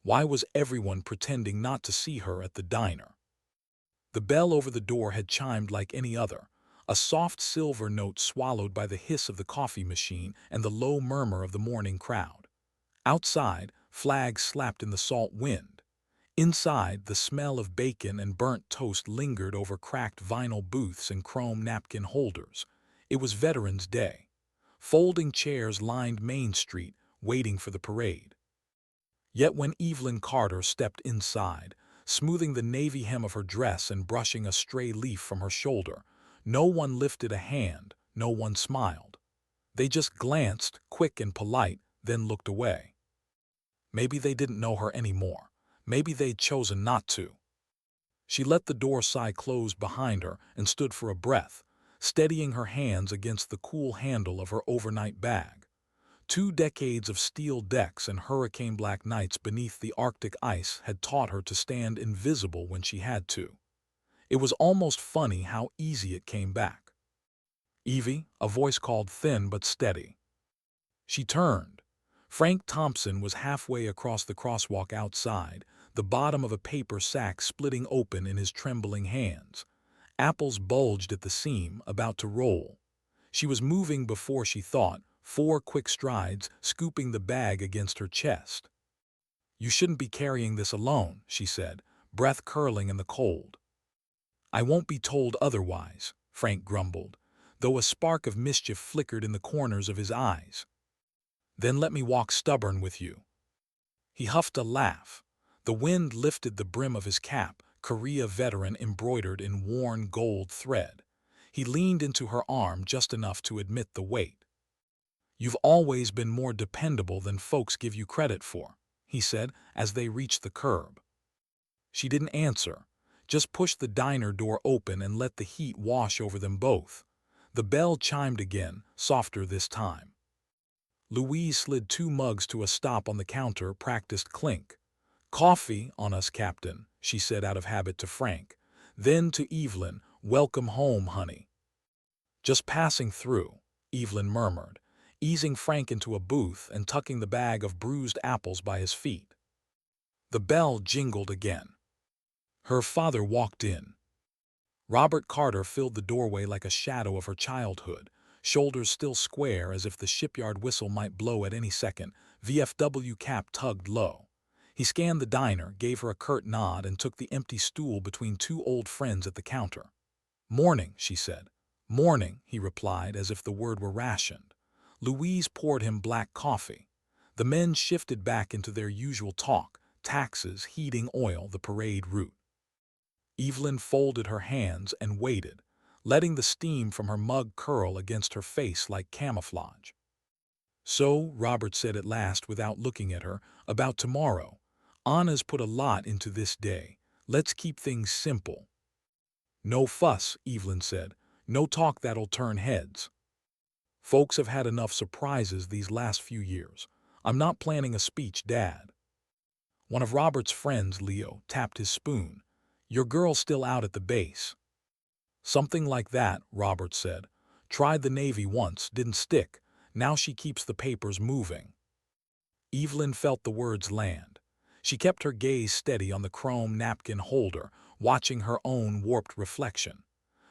Why was everyone pretending not to see her at the diner? The bell over the door had chimed like any other, a soft silver note swallowed by the hiss of the coffee machine and the low murmur of the morning crowd. Outside, flags slapped in the salt wind. Inside, the smell of bacon and burnt toast lingered over cracked vinyl booths and chrome napkin holders. It was Veterans Day. Folding chairs lined Main Street, waiting for the parade. Yet when Evelyn Carter stepped inside, smoothing the navy hem of her dress and brushing a stray leaf from her shoulder, no one lifted a hand, no one smiled. They just glanced, quick and polite, then looked away. Maybe they didn't know her anymore. Maybe they'd chosen not to. She let the door sigh close behind her and stood for a breath, steadying her hands against the cool handle of her overnight bag. 2 decades of steel decks and hurricane-black nights beneath the Arctic ice had taught her to stand invisible when she had to. It was almost funny how easy it came back. "Evie," a voice called thin but steady. She turned. Frank Thompson was halfway across the crosswalk outside, the bottom of a paper sack splitting open in his trembling hands. Apples bulged at the seam, about to roll. She was moving before she thought, 4 quick strides, scooping the bag against her chest. "You shouldn't be carrying this alone," she said, breath curling in the cold. "I won't be told otherwise," Frank grumbled, though a spark of mischief flickered in the corners of his eyes. "Then let me walk stubborn with you." He huffed a laugh. The wind lifted the brim of his cap, Korea veteran embroidered in worn gold thread. He leaned into her arm just enough to admit the weight. "You've always been more dependable than folks give you credit for," he said as they reached the curb. She didn't answer, just pushed the diner door open and let the heat wash over them both. The bell chimed again, softer this time. Ruiz slid 2 mugs to a stop on the counter, practiced clink. "Coffee on us, Captain," she said out of habit to Frank. Then to Evelyn, "Welcome home, honey." "Just passing through," Evelyn murmured, easing Frank into a booth and tucking the bag of bruised apples by his feet. The bell jingled again. Her father walked in. Robert Carter filled the doorway like a shadow of her childhood, shoulders still square as if the shipyard whistle might blow at any second, VFW cap tugged low. He scanned the diner, gave her a curt nod, and took the empty stool between 2 old friends at the counter. "Morning," she said. "Morning," he replied as if the word were rationed. Ruiz poured him black coffee. The men shifted back into their usual talk, taxes, heating oil, the parade route. Evelyn folded her hands and waited, letting the steam from her mug curl against her face like camouflage. "So," Robert said at last without looking at her, "about tomorrow. Anna's put a lot into this day. Let's keep things simple." "No fuss," Evelyn said. "No talk that'll turn heads. Folks have had enough surprises these last few years. I'm not planning a speech, Dad." One of Robert's friends, Leo, tapped his spoon. "Your girl's still out at the base." "Something like that," Robert said. "Tried the Navy once, didn't stick. Now she keeps the papers moving." Evelyn felt the words land. She kept her gaze steady on the chrome napkin holder, watching her own warped reflection.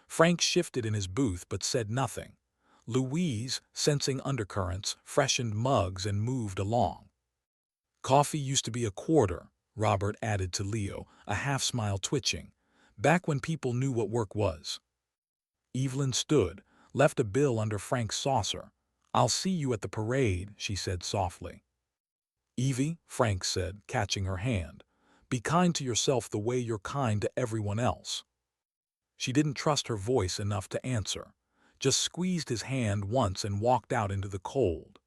Frank shifted in his booth but said nothing. Ruiz, sensing undercurrents, freshened mugs and moved along. "Coffee used to be a quarter," Robert added to Leo, a half-smile twitching. "Back when people knew what work was." Evelyn stood, left a bill under Frank's saucer. "I'll see you at the parade," she said softly. "Evie," Frank said, catching her hand, "be kind to yourself the way you're kind to everyone else." She didn't trust her voice enough to answer, just squeezed his hand once and walked out into the cold.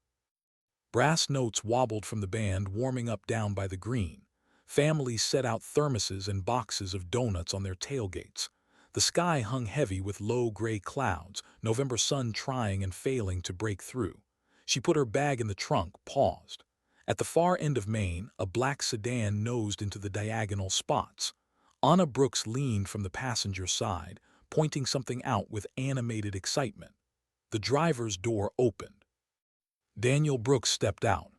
Brass notes wobbled from the band warming up down by the green. Families set out thermoses and boxes of donuts on their tailgates. The sky hung heavy with low gray clouds, November sun trying and failing to break through. She put her bag in the trunk, paused. At the far end of Maine, a black sedan nosed into the diagonal spots. Anna Brooks leaned from the passenger side, pointing something out with animated excitement. The driver's door opened. Daniel Brooks stepped out.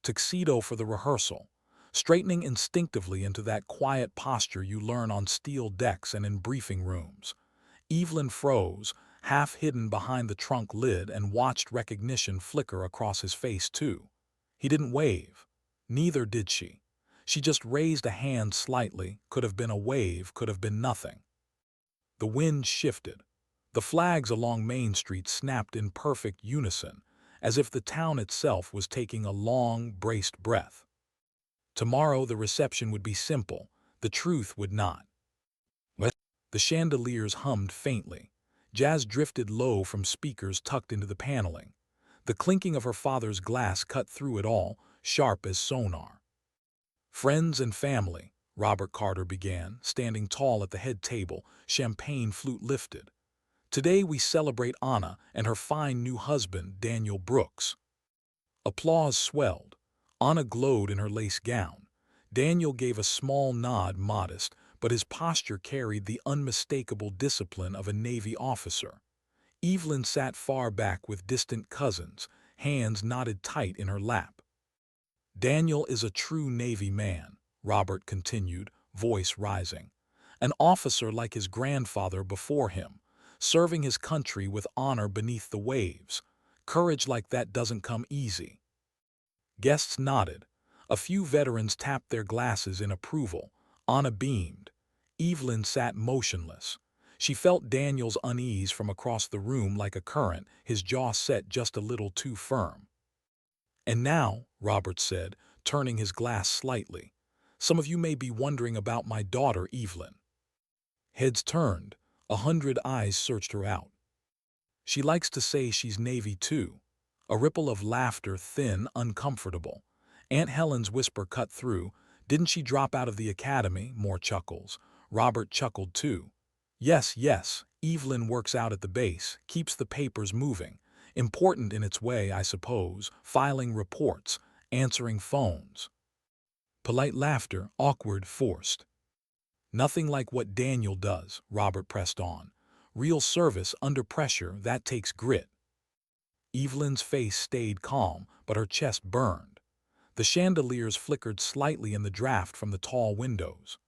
Tuxedo for the rehearsal. straightening instinctively into that quiet posture you learn on steel decks and in briefing rooms. Evelyn froze, half hidden behind the trunk lid, and watched recognition flicker across his face too. He didn't wave. Neither did she. She just raised a hand slightly, could have been a wave, could have been nothing. The wind shifted. The flags along Main Street snapped in perfect unison, as if the town itself was taking a long, braced breath. Tomorrow the reception would be simple, the truth would not. What? The chandeliers hummed faintly. Jazz drifted low from speakers tucked into the paneling. The clinking of her father's glass cut through it all, sharp as sonar. "Friends and family," Robert Carter began, standing tall at the head table, champagne flute lifted. "Today we celebrate Anna and her fine new husband, Daniel Brooks." Applause swelled. Anna glowed in her lace gown. Daniel gave a small nod, modest, but his posture carried the unmistakable discipline of a Navy officer. Evelyn sat far back with distant cousins, hands knotted tight in her lap. "Daniel is a true Navy man," Robert continued, voice rising. "An officer like his grandfather before him, serving his country with honor beneath the waves. Courage like that doesn't come easy." Guests nodded. A few veterans tapped their glasses in approval. Anna beamed. Evelyn sat motionless. She felt Daniel's unease from across the room like a current, his jaw set just a little too firm. "And now," Robert said, turning his glass slightly, "some of you may be wondering about my daughter, Evelyn." Heads turned. 100 eyes searched her out. "She likes to say she's Navy too." A ripple of laughter, thin, uncomfortable. Aunt Helen's whisper cut through. "Didn't she drop out of the academy?" More chuckles. Robert chuckled too. "Yes, yes, Evelyn works out at the base, keeps the papers moving. Important in its way, I suppose, filing reports, answering phones." Polite laughter, awkward, forced. "Nothing like what Daniel does," Robert pressed on. "Real service under pressure, that takes grit." Evelyn's face stayed calm, but her chest burned. The chandeliers flickered slightly in the draft from the tall windows.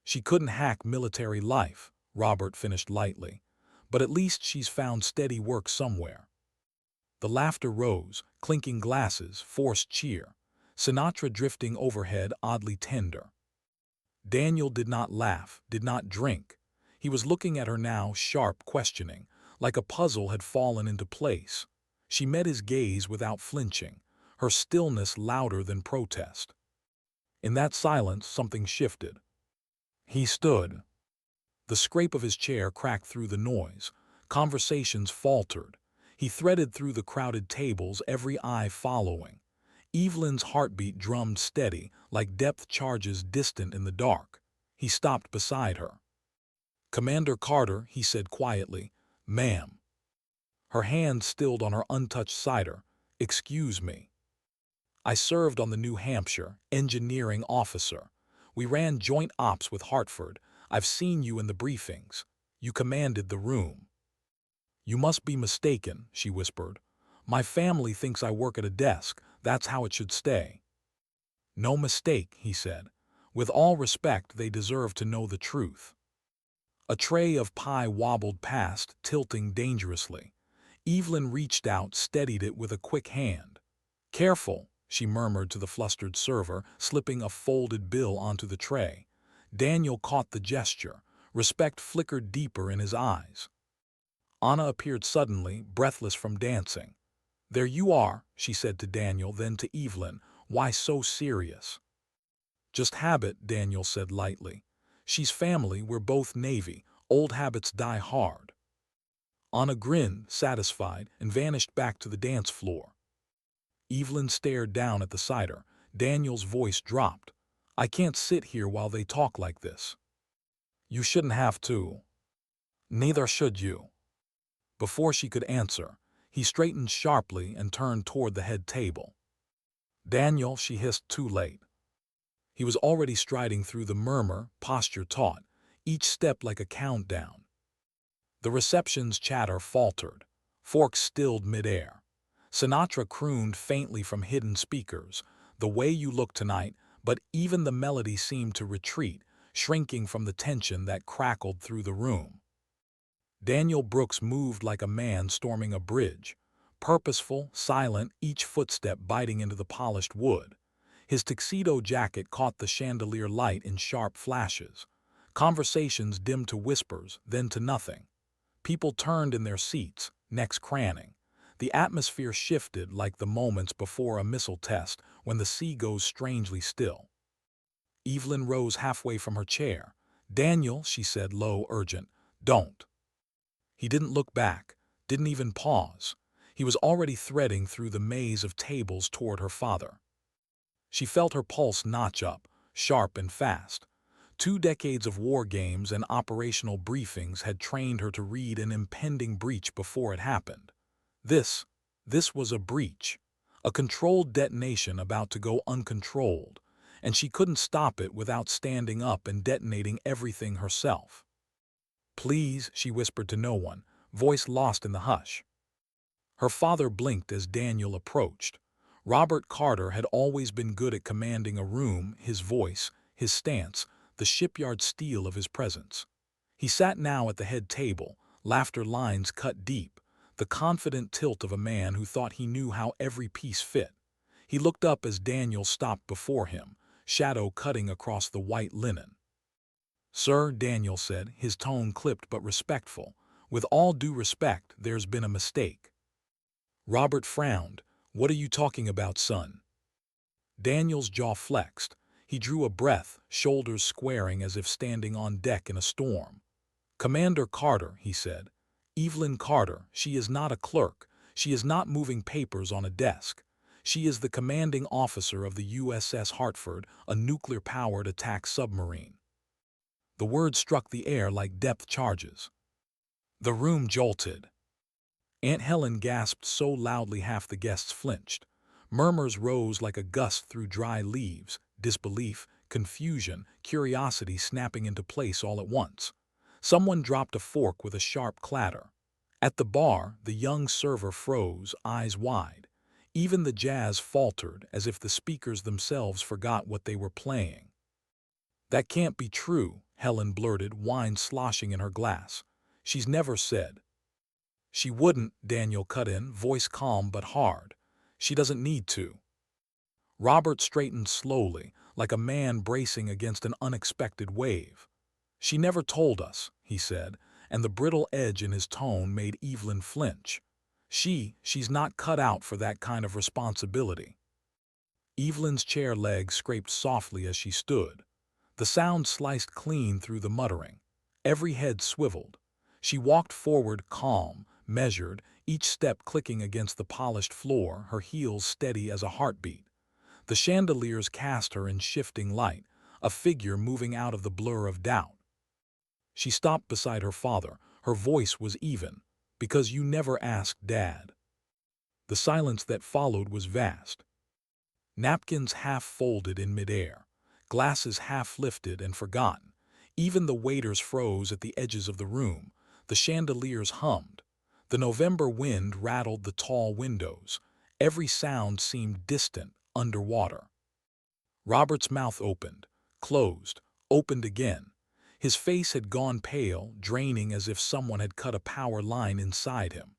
"She couldn't hack military life," Robert finished lightly, "but at least she's found steady work somewhere." The laughter rose, clinking glasses, forced cheer. Sinatra drifting overhead, oddly tender. Daniel did not laugh, did not drink. He was looking at her now, sharp, questioning, like a puzzle had fallen into place. She met his gaze without flinching, her stillness louder than protest. In that silence, something shifted. He stood. The scrape of his chair cracked through the noise. Conversations faltered. He threaded through the crowded tables, every eye following. Evelyn's heartbeat drummed steady, like depth charges distant in the dark. He stopped beside her. "Commander Carter," he said quietly. "Ma'am." Her hand stilled on her untouched cider. "Excuse me. I served on the New Hampshire, engineering officer. We ran joint ops with Hartford. I've seen you in the briefings. You commanded the room." "You must be mistaken," she whispered. "My family thinks I work at a desk. That's how it should stay." "No mistake," he said. "With all respect, they deserve to know the truth." A tray of pie wobbled past, tilting dangerously. Evelyn reached out, steadied it with a quick hand. "Careful," she murmured to the flustered server, slipping a folded bill onto the tray. Daniel caught the gesture. Respect flickered deeper in his eyes. Anna appeared suddenly, breathless from dancing. "There you are," she said to Daniel, then to Evelyn. "Why so serious?" "Just habit," Daniel said lightly. "She's family, we're both Navy. Old habits die hard." Anna grinned, satisfied, and vanished back to the dance floor. Evelyn stared down at the cider. Daniel's voice dropped. "I can't sit here while they talk like this." "You shouldn't have to." "Neither should you." Before she could answer, he straightened sharply and turned toward the head table. "Daniel," she hissed, too late. He was already striding through the murmur, posture taut, each step like a countdown. The reception's chatter faltered. Forks stilled midair. Sinatra crooned faintly from hidden speakers. "The way you look tonight, but even the melody seemed to retreat, shrinking from the tension that crackled through the room. Daniel Brooks moved like a man storming a bridge, purposeful, silent, each footstep biting into the polished wood. His tuxedo jacket caught the chandelier light in sharp flashes. Conversations dimmed to whispers, then to nothing. People turned in their seats, necks craning. The atmosphere shifted like the moments before a missile test when the sea goes strangely still. Evelyn rose halfway from her chair. "Daniel," she said, low, urgent, "don't." He didn't look back, didn't even pause. He was already threading through the maze of tables toward her father. She felt her pulse notch up, sharp and fast. 2 decades of war games and operational briefings had trained her to read an impending breach before it happened. This was a breach, a controlled detonation about to go uncontrolled, and she couldn't stop it without standing up and detonating everything herself. "Please," she whispered to no one, voice lost in the hush. Her father blinked as Daniel approached. Robert Carter had always been good at commanding a room, his voice, his stance, the shipyard steel of his presence. He sat now at the head table, laughter lines cut deep, the confident tilt of a man who thought he knew how every piece fit. He looked up as Daniel stopped before him, shadow cutting across the white linen. "Sir," Daniel said, his tone clipped but respectful, "with all due respect, there's been a mistake." Robert frowned. "What are you talking about, son?" Daniel's jaw flexed. He drew a breath, shoulders squaring as if standing on deck in a storm. "Commander Carter," he said. "Evelyn Carter, she is not a clerk. She is not moving papers on a desk. She is the commanding officer of the USS Hartford, a nuclear-powered attack submarine." The words struck the air like depth charges. The room jolted. Aunt Helen gasped so loudly half the guests flinched. Murmurs rose like a gust through dry leaves, disbelief, confusion, curiosity snapping into place all at once. Someone dropped a fork with a sharp clatter. At the bar, the young server froze, eyes wide. Even the jazz faltered as if the speakers themselves forgot what they were playing. "That can't be true," Helen blurted, wine sloshing in her glass. "She's never said." "She wouldn't," Daniel cut in, voice calm but hard. "She doesn't need to." Robert straightened slowly, like a man bracing against an unexpected wave. "She never told us," he said, and the brittle edge in his tone made Evelyn flinch. She's not cut out for that kind of responsibility." Evelyn's chair legs scraped softly as she stood. The sound sliced clean through the muttering. Every head swiveled. She walked forward calm, measured, each step clicking against the polished floor, her heels steady as a heartbeat. The chandeliers cast her in shifting light, a figure moving out of the blur of doubt. She stopped beside her father. Her voice was even. "Because you never asked, Dad." The silence that followed was vast. Napkins half folded in midair, glasses half lifted and forgotten. Even the waiters froze at the edges of the room. The chandeliers hummed. The November wind rattled the tall windows. Every sound seemed distant, underwater. Robert's mouth opened, closed, opened again. His face had gone pale, draining as if someone had cut a power line inside him.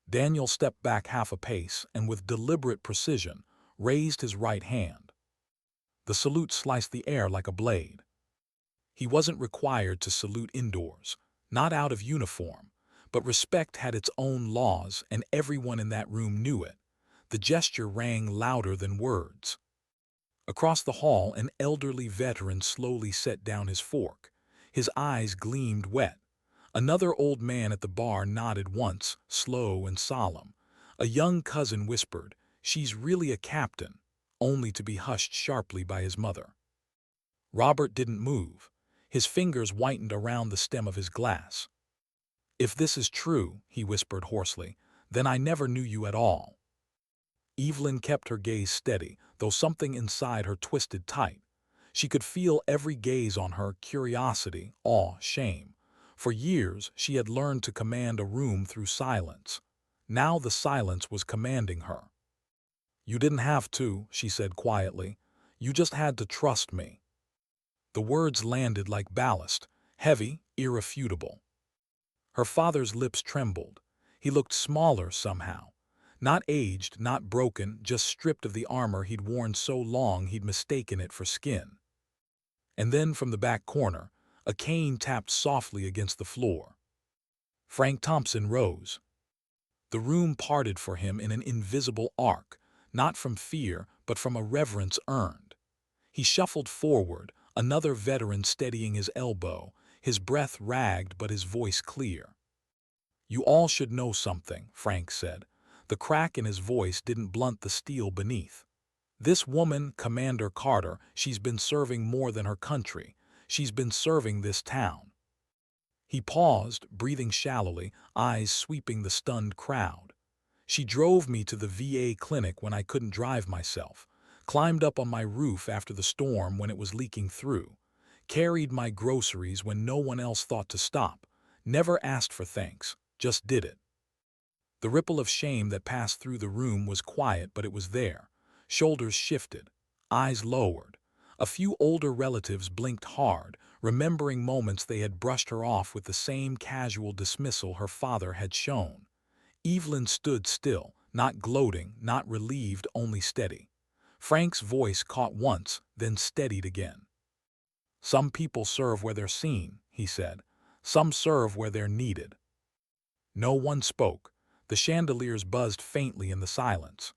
Daniel stepped back half a pace and with deliberate precision raised his right hand. The salute sliced the air like a blade. He wasn't required to salute indoors, not out of uniform, but respect had its own laws and everyone in that room knew it. The gesture rang louder than words. Across the hall, an elderly veteran slowly set down his fork. His eyes gleamed wet. Another old man at the bar nodded once, slow and solemn. A young cousin whispered, "She's really a captain," only to be hushed sharply by his mother. Robert didn't move. His fingers whitened around the stem of his glass. "If this is true," he whispered hoarsely, "then I never knew you at all." Evelyn kept her gaze steady, though something inside her twisted tight. She could feel every gaze on her, curiosity, awe, shame. For years, she had learned to command a room through silence. Now the silence was commanding her. "You didn't have to," she said quietly. You just had to trust me." The words landed like ballast, heavy, irrefutable. Her father's lips trembled. He looked smaller somehow. Not aged, not broken, just stripped of the armor he'd worn so long he'd mistaken it for skin. And then from the back corner, a cane tapped softly against the floor. Frank Thompson rose. The room parted for him in an invisible arc, not from fear, but from a reverence earned. He shuffled forward, another veteran steadying his elbow, his breath ragged but his voice clear. "You all should know something," Frank said. The crack in his voice didn't blunt the steel beneath. "This woman, Commander Carter, she's been serving more than her country. She's been serving this town." He paused, breathing shallowly, eyes sweeping the stunned crowd. "She drove me to the VA clinic when I couldn't drive myself, climbed up on my roof after the storm when it was leaking through, carried my groceries when no one else thought to stop, never asked for thanks, just did it." The ripple of shame that passed through the room was quiet, but it was there. Shoulders shifted, eyes lowered. A few older relatives blinked hard, remembering moments they had brushed her off with the same casual dismissal her father had shown. Evelyn stood still, not gloating, not relieved, only steady. Frank's voice caught once, then steadied again. "Some people serve where they're seen," he said. "Some serve where they're needed." No one spoke. The chandeliers buzzed faintly in the silence.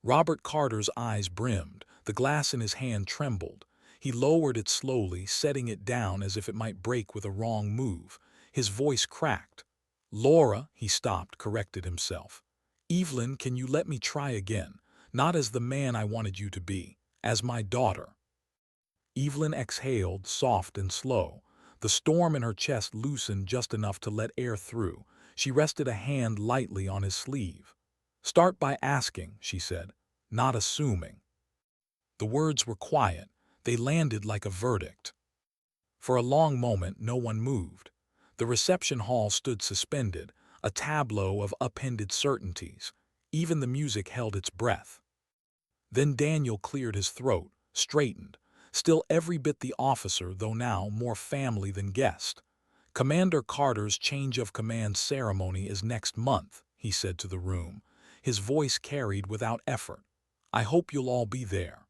Robert Carter's eyes brimmed. The glass in his hand trembled. He lowered it slowly, setting it down as if it might break with a wrong move. His voice cracked. "Laura," he stopped, corrected himself. "Evelyn, can you let me try again? Not as the man I wanted you to be, as my daughter." Evelyn exhaled, soft and slow. The storm in her chest loosened just enough to let air through. She rested a hand lightly on his sleeve. "Start by asking," she said, "not assuming." The words were quiet. They landed like a verdict. For a long moment, no one moved. The reception hall stood suspended, a tableau of upended certainties. Even the music held its breath. Then Daniel cleared his throat, straightened, still every bit the officer, though now more family than guest. "Commander Carter's change of command ceremony is next month," he said to the room. His voice carried without effort. "I hope you'll all be there."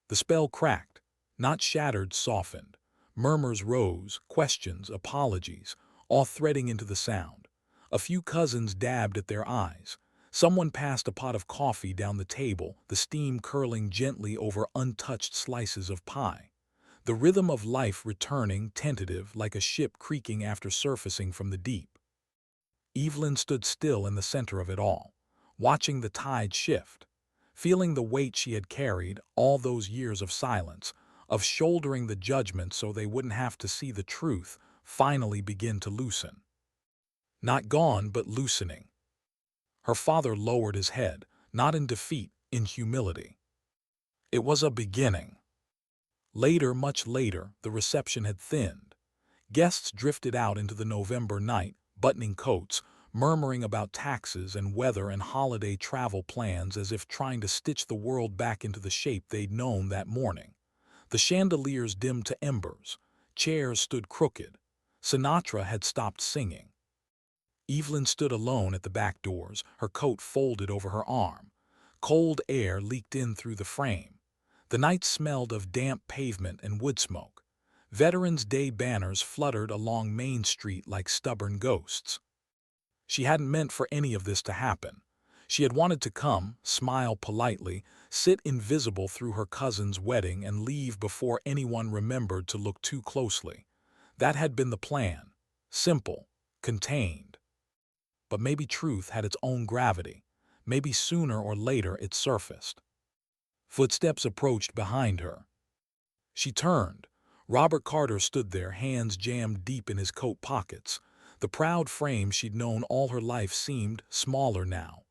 The spell cracked, not shattered, softened. Murmurs rose, questions, apologies, all threading into the sound. A few cousins dabbed at their eyes. Someone passed a pot of coffee down the table, the steam curling gently over untouched slices of pie. The rhythm of life returning, tentative, like a ship creaking after surfacing from the deep. Evelyn stood still in the center of it all, watching the tide shift, feeling the weight she had carried, all those years of silence, of shouldering the judgment so they wouldn't have to see the truth, finally begin to loosen. Not gone, but loosening. Her father lowered his head, not in defeat, in humility. It was a beginning. Later, much later, the reception had thinned. Guests drifted out into the November night, buttoning coats, murmuring about taxes and weather and holiday travel plans as if trying to stitch the world back into the shape they'd known that morning. The chandeliers dimmed to embers. Chairs stood crooked. Sinatra had stopped singing. Evelyn stood alone at the back doors, her coat folded over her arm. Cold air leaked in through the frame. The night smelled of damp pavement and wood smoke. Veterans Day banners fluttered along Main Street like stubborn ghosts. She hadn't meant for any of this to happen. She had wanted to come, smile politely, sit invisible through her cousin's wedding and leave before anyone remembered to look too closely. That had been the plan. Simple, contained. But maybe truth had its own gravity. Maybe sooner or later it surfaced. Footsteps approached behind her. She turned. Robert Carter stood there, hands jammed deep in his coat pockets. The proud frame she'd known all her life seemed smaller now.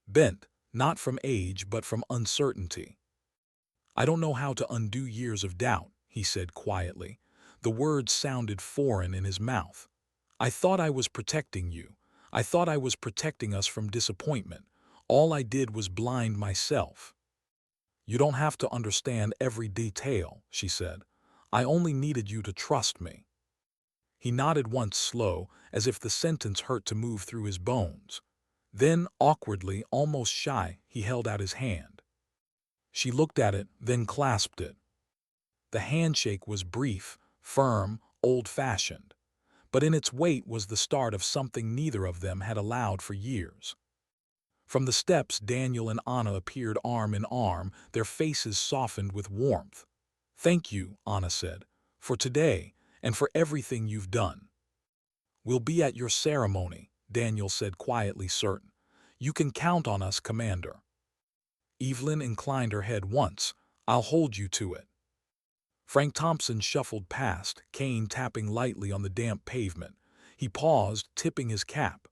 Bent, not from age but from uncertainty. "I don't know how to undo years of doubt," he said quietly. The words sounded foreign in his mouth. "I thought I was protecting you. I thought I was protecting us from disappointment. All I did was blind myself." You don't have to understand every detail, she said. I only needed you to trust me. He nodded once slow, as if the sentence hurt to move through his bones. Then, awkwardly, almost shy, he held out his hand. She looked at it, then clasped it. The handshake was brief, firm, old-fashioned, but in its weight was the start of something neither of them had allowed for years. From the steps, Daniel and Anna appeared arm in arm, their faces softened with warmth. "Thank you," Anna said, "for today and for everything you've done." "We'll be at your ceremony," Daniel said, quietly certain. "You can count on us, Commander." Evelyn inclined her head once. "I'll hold you to it." Frank Thompson shuffled past, cane tapping lightly on the damp pavement. He paused, tipping his cap.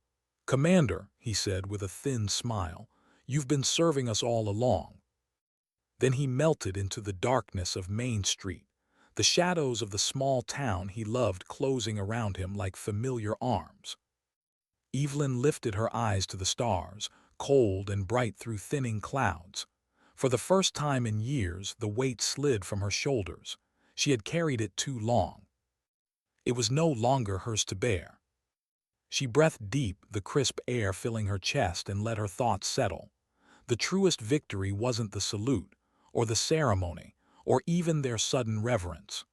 "Commander," he said with a thin smile, "you've been serving us all along." Then he melted into the darkness of Main Street, the shadows of the small town he loved closing around him like familiar arms. Evelyn lifted her eyes to the stars, cold and bright through thinning clouds. For the first time in years, the weight slid from her shoulders. She had carried it too long. It was no longer hers to bear. She breathed deep, the crisp air filling her chest, and let her thoughts settle. The truest victory wasn't the salute, or the ceremony, or even their sudden reverence.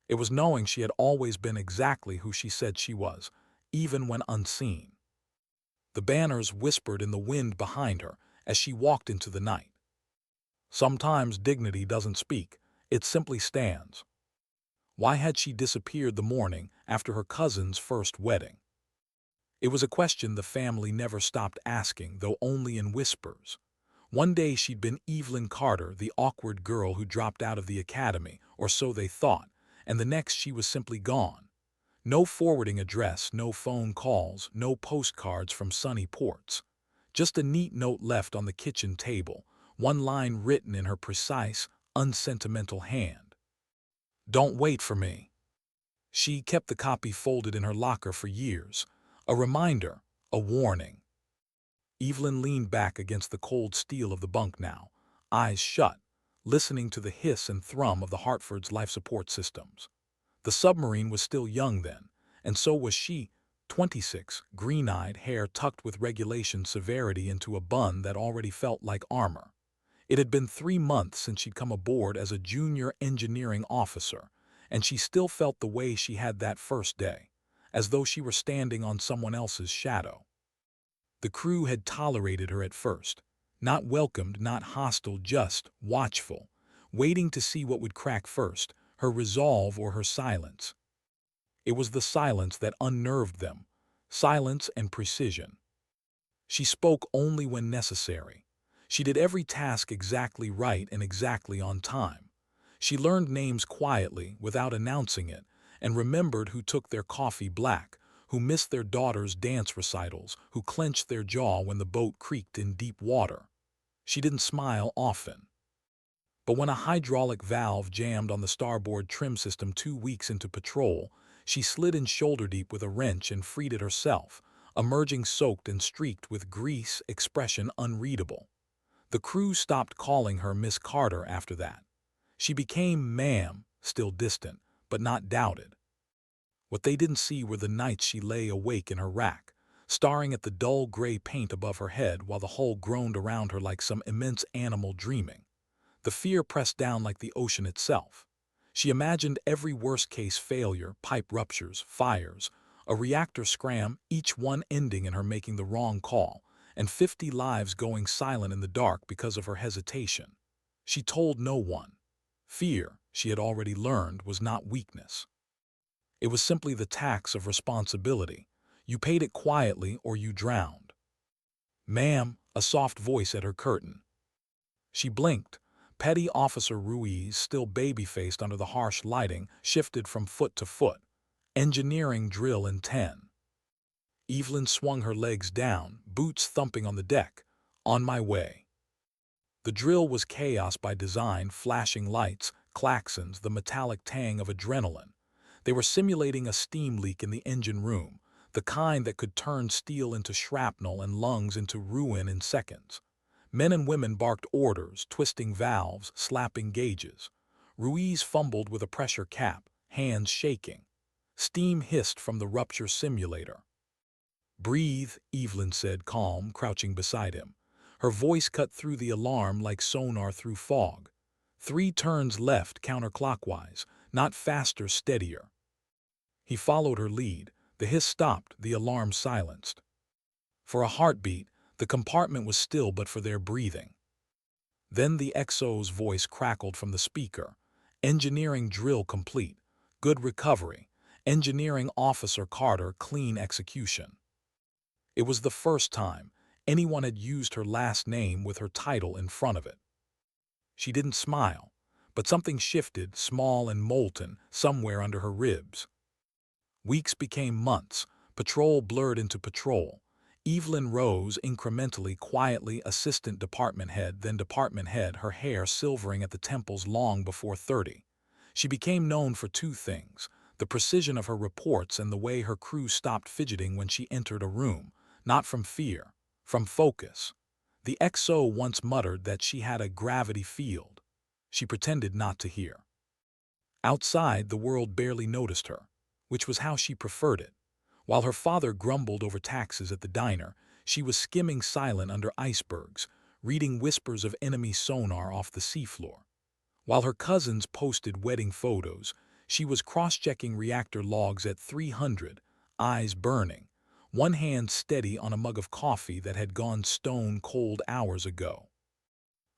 It was knowing she had always been exactly who she said she was, even when unseen. The banners whispered in the wind behind her as she walked into the night. Sometimes dignity doesn't speak, it simply stands. Why had she disappeared the morning after her cousin's first wedding? It was a question the family never stopped asking, though only in whispers. One day she'd been Evelyn Carter, the awkward girl who dropped out of the academy, or so they thought, and the next she was simply gone. No forwarding address, no phone calls, no postcards from sunny ports. Just a neat note left on the kitchen table, one line written in her precise, unsentimental hand. "Don't wait for me." She kept the copy folded in her locker for years. A reminder, a warning. Evelyn leaned back against the cold steel of the bunk now, eyes shut, listening to the hiss and thrum of the Hartford's life support systems. The submarine was still young then, and so was she, 26, green-eyed, hair tucked with regulation severity into a bun that already felt like armor. It had been 3 months since she'd come aboard as a junior engineering officer, and she still felt the way she had that first day, as though she were standing on someone else's shadow. The crew had tolerated her at first, not welcomed, not hostile, just watchful, waiting to see what would crack first, her resolve or her silence. It was the silence that unnerved them, silence and precision. She spoke only when necessary. She did every task exactly right and exactly on time. She learned names quietly, without announcing it, and remembered who took their coffee black, who missed their daughter's dance recitals, who clenched their jaw when the boat creaked in deep water. She didn't smile often. But when a hydraulic valve jammed on the starboard trim system 2 weeks into patrol, she slid in shoulder-deep with a wrench and freed it herself, emerging soaked and streaked with grease, expression unreadable. The crew stopped calling her Miss Carter after that. She became Ma'am, still distant, but not doubted. What they didn't see were the nights she lay awake in her rack, staring at the dull gray paint above her head while the hull groaned around her like some immense animal dreaming. The fear pressed down like the ocean itself. She imagined every worst-case failure, pipe ruptures, fires, a reactor scram, each one ending in her making the wrong call, and 50 lives going silent in the dark because of her hesitation. She told no one. Fear, she had already learned, was not weakness. It was simply the tax of responsibility. You paid it quietly or you drowned. "Ma'am," a soft voice at her curtain. She blinked. Petty Officer Ruiz, still baby-faced under the harsh lighting, shifted from foot to foot. "Engineering drill in 10. Evelyn swung her legs down, boots thumping on the deck. "On my way." The drill was chaos by design, flashing lights, klaxons, the metallic tang of adrenaline. They were simulating a steam leak in the engine room, the kind that could turn steel into shrapnel and lungs into ruin in seconds. Men and women barked orders, twisting valves, slapping gauges. Ruiz fumbled with a pressure cap, hands shaking. Steam hissed from the rupture simulator. "Breathe," Evelyn said, calm, crouching beside him. Her voice cut through the alarm like sonar through fog. 3 turns left counterclockwise, not faster, steadier. He followed her lead. The hiss stopped, the alarm silenced. For a heartbeat, the compartment was still but for their breathing. Then the XO's voice crackled from the speaker. "Engineering drill complete. Good recovery. Engineering Officer Carter, clean execution." It was the first time anyone had used her last name with her title in front of it. She didn't smile, but something shifted, small and molten, somewhere under her ribs. Weeks became months. Patrol blurred into patrol. Evelyn rose incrementally, quietly, assistant department head, then department head, her hair silvering at the temples long before 30. She became known for 2 things: the precision of her reports and the way her crew stopped fidgeting when she entered a room, not from fear, from focus. The XO once muttered that she had a gravity field. She pretended not to hear. Outside, the world barely noticed her, which was how she preferred it. While her father grumbled over taxes at the diner, she was skimming silent under icebergs, reading whispers of enemy sonar off the seafloor. While her cousins posted wedding photos, she was cross-checking reactor logs at 300, eyes burning, one hand steady on a mug of coffee that had gone stone cold hours ago.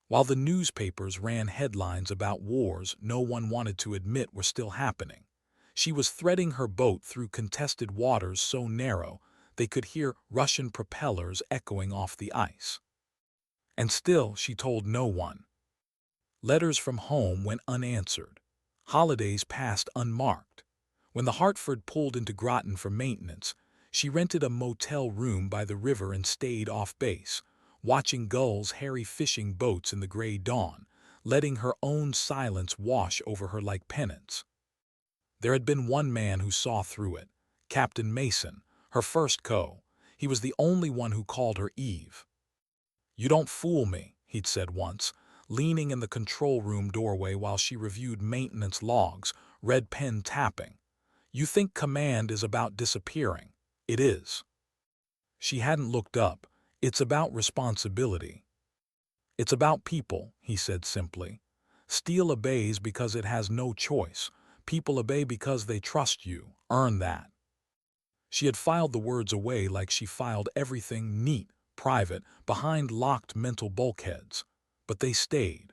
While the newspapers ran headlines about wars no one wanted to admit were still happening, she was threading her boat through contested waters so narrow they could hear Russian propellers echoing off the ice. And still she told no one. Letters from home went unanswered. Holidays passed unmarked. When the Hartford pulled into Groton for maintenance, she rented a motel room by the river and stayed off base, watching gulls harry fishing boats in the gray dawn, letting her own silence wash over her like penance. There had been one man who saw through it, Captain Mason, her first co. He was the only one who called her Eve. "You don't fool me," he'd said once, leaning in the control room doorway while she reviewed maintenance logs, red pen tapping. "You think command is about disappearing. It is." She hadn't looked up. "It's about responsibility." "It's about people," he said simply. "Steel obeys because it has no choice. People obey because they trust you. Earn that." She had filed the words away like she filed everything neat, private, behind locked mental bulkheads. But they stayed.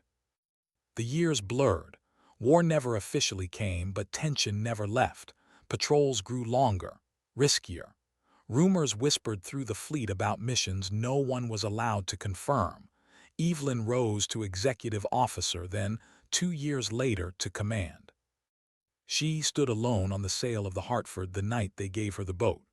The years blurred. War never officially came, but tension never left. Patrols grew longer, riskier. Rumors whispered through the fleet about missions no one was allowed to confirm. Evelyn rose to executive officer, then, 2 years later, to command. She stood alone on the sail of the Hartford the night they gave her the boat.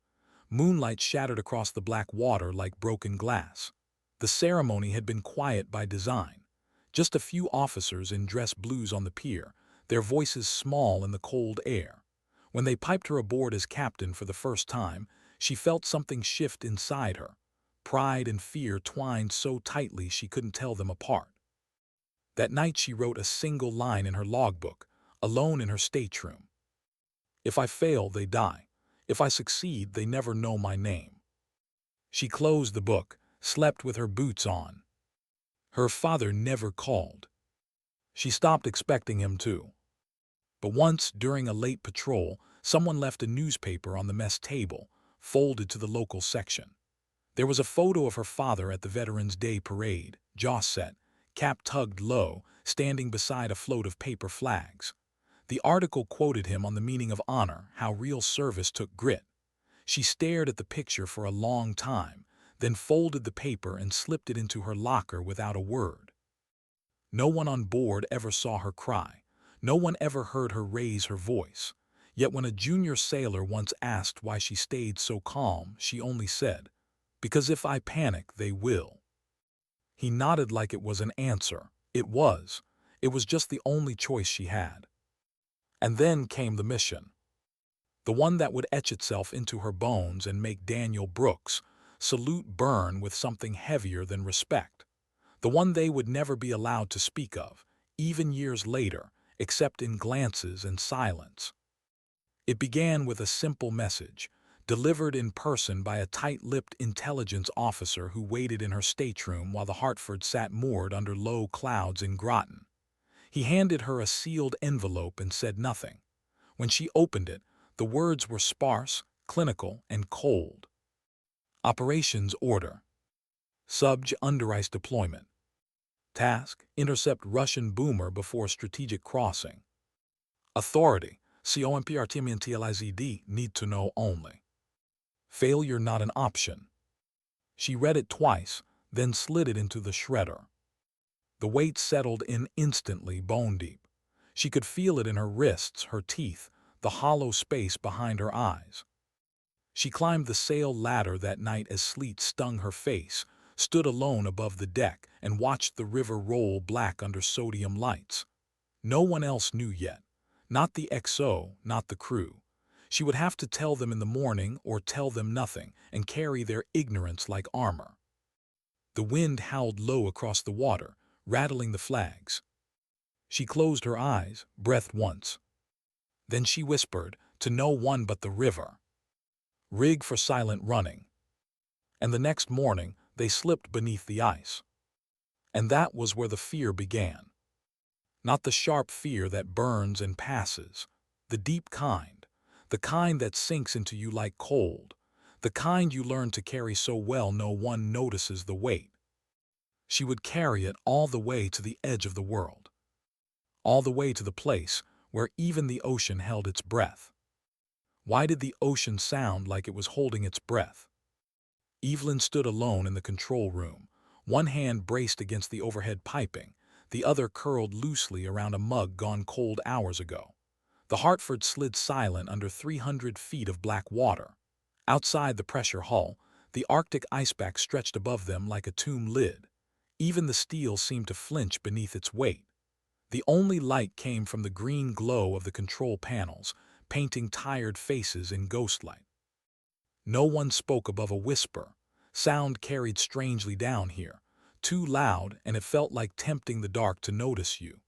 Moonlight shattered across the black water like broken glass. The ceremony had been quiet by design. Just a few officers in dress blues on the pier, their voices small in the cold air. When they piped her aboard as captain for the first time, she felt something shift inside her. Pride and fear twined so tightly she couldn't tell them apart. That night she wrote a single line in her logbook, alone in her stateroom. "If I fail, they die. If I succeed, they never know my name." She closed the book, slept with her boots on. Her father never called. She stopped expecting him to. But once, during a late patrol, someone left a newspaper on the mess table, folded to the local section. There was a photo of her father at the Veterans Day parade, jaw set, cap tugged low, standing beside a float of paper flags. The article quoted him on the meaning of honor, how real service took grit. She stared at the picture for a long time, then folded the paper and slipped it into her locker without a word. No one on board ever saw her cry. No one ever heard her raise her voice. Yet when a junior sailor once asked why she stayed so calm, she only said, "Because if I panic, they will." He nodded like it was an answer. It was. It was just the only choice she had. And then came the mission. The one that would etch itself into her bones and make Daniel Brooks salute burn with something heavier than respect. the one they would never be allowed to speak of, even years later, except in glances and silence. It began with a simple message, delivered in person by a tight-lipped intelligence officer who waited in her stateroom while the Hartford sat moored under low clouds in Groton. He handed her a sealed envelope and said nothing. When she opened it, the words were sparse, clinical, and cold. Operations order. Subj under ice deployment. Task: intercept Russian boomer before strategic crossing. Authority: COMPRTMNTLIZD, need to know only. Failure not an option. She read it twice, then slid it into the shredder. The weight settled in instantly, bone deep. She could feel it in her wrists, her teeth, the hollow space behind her eyes. She climbed the sail ladder that night as sleet stung her face, stood alone above the deck, and watched the river roll black under sodium lights. No one else knew yet. Not the XO, not the crew. She would have to tell them in the morning or tell them nothing and carry their ignorance like armor. The wind howled low across the water, rattling the flags. She closed her eyes, breathed once. Then she whispered, to no one but the river. Rig for silent running. And the next morning, they slipped beneath the ice. And that was where the fear began. Not the sharp fear that burns and passes, the deep kind, the kind that sinks into you like cold, the kind you learn to carry so well no one notices the weight. She would carry it all the way to the edge of the world, all the way to the place where even the ocean held its breath. Why did the ocean sound like it was holding its breath? Evelyn stood alone in the control room, one hand braced against the overhead piping, the other curled loosely around a mug gone cold hours ago. The Hartford slid silent under 300 feet of black water. Outside the pressure hull, the Arctic icepack stretched above them like a tomb lid. Even the steel seemed to flinch beneath its weight. The only light came from the green glow of the control panels, painting tired faces in ghostlight. No one spoke above a whisper. Sound carried strangely down here, too loud, and it felt like tempting the dark to notice you.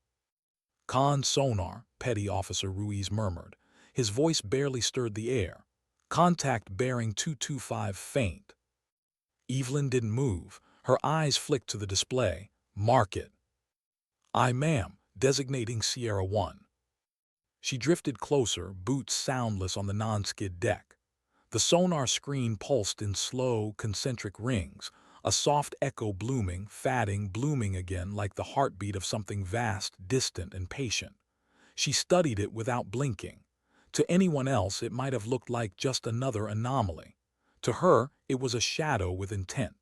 Con sonar, Petty Officer Ruiz murmured. His voice barely stirred the air. Contact bearing 225 faint. Evelyn didn't move. Her eyes flicked to the display. Mark it. Aye, ma'am, designating Sierra 1. She drifted closer, boots soundless on the non-skid deck. The sonar screen pulsed in slow, concentric rings, a soft echo blooming, fatting, blooming again like the heartbeat of something vast, distant, and patient. She studied it without blinking. To anyone else, it might have looked like just another anomaly. To her, it was a shadow with intent.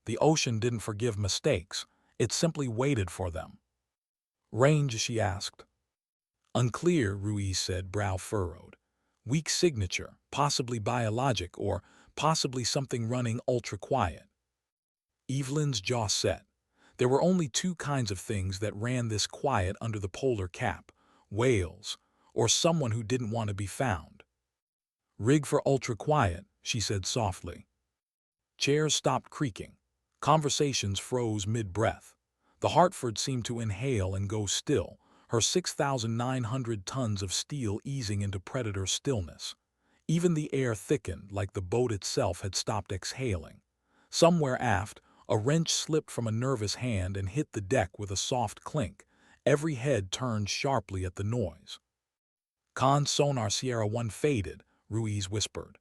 The ocean didn't forgive mistakes. It simply waited for them. Range, she asked. Unclear, Ruiz said, brow furrowed. Weak signature, possibly biologic, or possibly something running ultra-quiet. Evelyn's jaw set. There were only two kinds of things that ran this quiet under the polar cap: whales, or someone who didn't want to be found. Rig for ultra-quiet, she said softly. Chairs stopped creaking. Conversations froze mid-breath. The Hartford seemed to inhale and go still, her 6,900 tons of steel easing into predator stillness. Even the air thickened like the boat itself had stopped exhaling. Somewhere aft, a wrench slipped from a nervous hand and hit the deck with a soft clink. Every head turned sharply at the noise. Con sonar Sierra 1 faded, Ruiz whispered.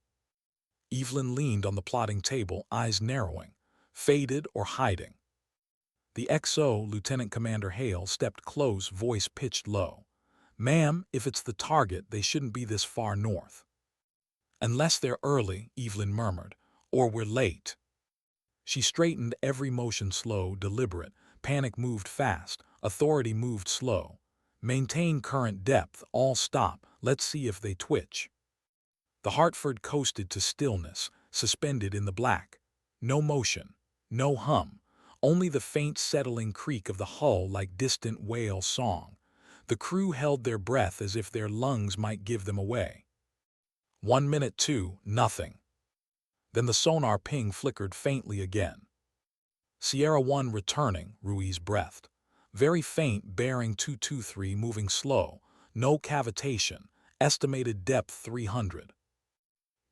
Evelyn leaned on the plotting table, eyes narrowing. Faded or hiding? The XO, Lieutenant Commander Hale, stepped close, voice pitched low. Ma'am, if it's the target, they shouldn't be this far north. Unless they're early, Evelyn murmured, or we're late. She straightened, every motion slow, deliberate. Panic moved fast, authority moved slow. Maintain current depth, all stop, let's see if they twitch. The Hartford coasted to stillness, suspended in the black. No motion, no hum. Only the faint settling creak of the hull like distant whale song. The crew held their breath as if their lungs might give them away. 1 minute, 2, nothing. Then the sonar ping flickered faintly again. Sierra 1 returning, Ruiz breathed. Very faint, bearing 223 moving slow. No cavitation. Estimated depth 300.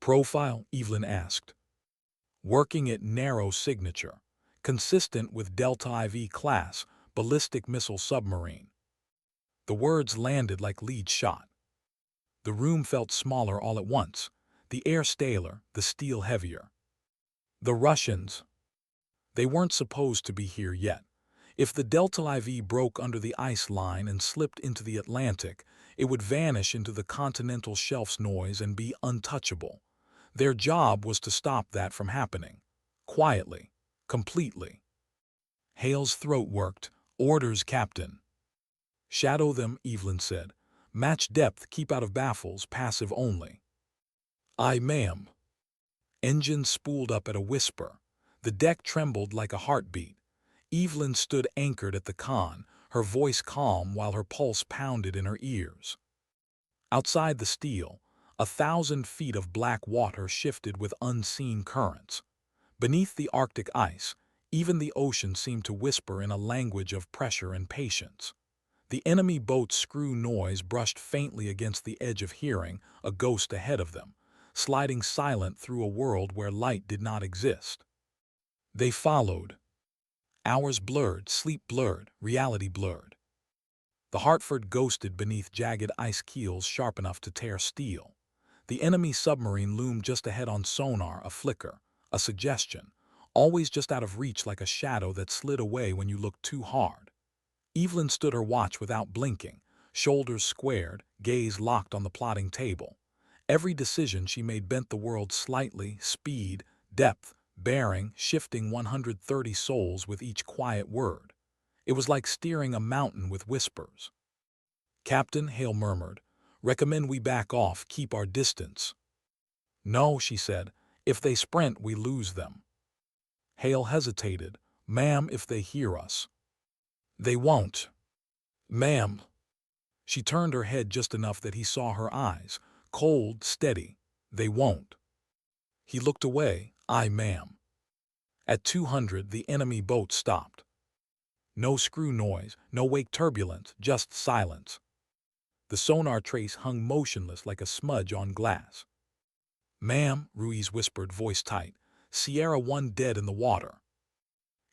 Profile, Evelyn asked. Working at narrow signature. Consistent with Delta IV class, ballistic missile submarine. The words landed like lead shot. The room felt smaller all at once. The air staler, the steel heavier. The Russians. They weren't supposed to be here yet. If the Delta IV broke under the ice line and slipped into the Atlantic, it would vanish into the continental shelf's noise and be untouchable. Their job was to stop that from happening. Quietly. Completely. Hale's throat worked. Orders, Captain. Shadow them, Evelyn said. Match depth, keep out of baffles, passive only. Aye, ma'am. Engines spooled up at a whisper. The deck trembled like a heartbeat. Evelyn stood anchored at the con, her voice calm while her pulse pounded in her ears. Outside the steel, 1,000 feet of black water shifted with unseen currents. Beneath the Arctic ice, even the ocean seemed to whisper in a language of pressure and patience. The enemy boat's screw noise brushed faintly against the edge of hearing, a ghost ahead of them, sliding silent through a world where light did not exist. They followed. Hours blurred, sleep blurred, reality blurred. The Hartford ghosted beneath jagged ice keels sharp enough to tear steel. The enemy submarine loomed just ahead on sonar, a flicker, a suggestion, always just out of reach like a shadow that slid away when you looked too hard. Evelyn stood her watch without blinking, shoulders squared, gaze locked on the plotting table. Every decision she made bent the world slightly, speed, depth, bearing, shifting 130 souls with each quiet word. It was like steering a mountain with whispers. Captain, Hale murmured, recommend we back off, keep our distance. No, she said, if they sprint, we lose them. Hale hesitated. Ma'am, if they hear us. They won't. Ma'am. She turned her head just enough that he saw her eyes, cold, steady. They won't. He looked away. Aye, ma'am. At 200, the enemy boat stopped. No screw noise, no wake turbulence, just silence. The sonar trace hung motionless like a smudge on glass. Ma'am, Ruiz whispered, voice tight, Sierra 1 dead in the water.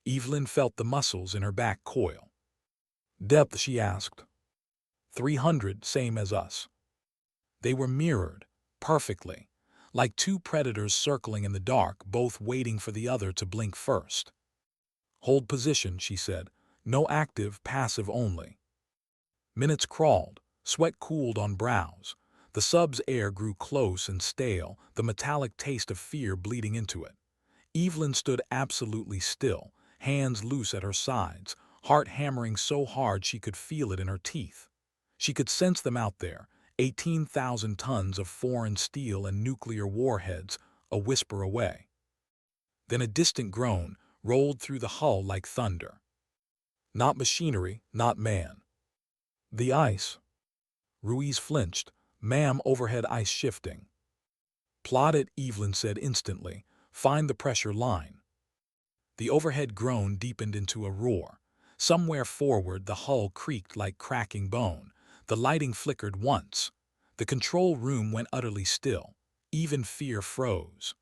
Evelyn felt the muscles in her back coil. Depth, she asked. 300, same as us. They were mirrored, perfectly, like two predators circling in the dark, both waiting for the other to blink first. Hold position, she said. No active, passive only. Minutes crawled, sweat cooled on brows. The sub's air grew close and stale, the metallic taste of fear bleeding into it. Evelyn stood absolutely still, hands loose at her sides, heart hammering so hard she could feel it in her teeth. She could sense them out there, 18,000 tons of foreign steel and nuclear warheads, a whisper away. Then a distant groan rolled through the hull like thunder. Not machinery, not man. The ice. Ruiz flinched. Ma'am, overhead ice shifting. Plot it, Evelyn said instantly. Find the pressure line. The overhead groan deepened into a roar. Somewhere forward, the hull creaked like cracking bone. The lighting flickered once. The control room went utterly still. Even fear froze.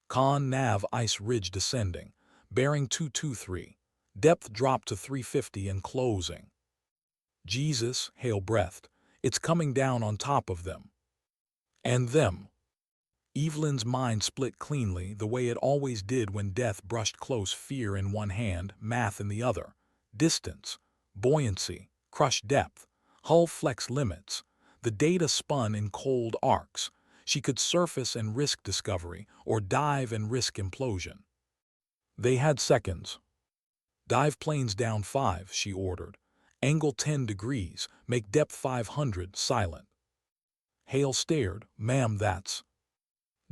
Con nav ice ridge descending. Bearing 223. Depth dropped to 350 and closing. Jesus, Hale breathed. It's coming down on top of them. And them. Evelyn's mind split cleanly, the way it always did when death brushed close, fear in one hand, math in the other. Distance, buoyancy, crushed depth, hull flex limits. The data spun in cold arcs. She could surface and risk discovery, or dive and risk implosion. They had seconds. Dive planes down 5, she ordered. Angle 10 degrees, make depth 500, silent. Hale stared. Ma'am, that's...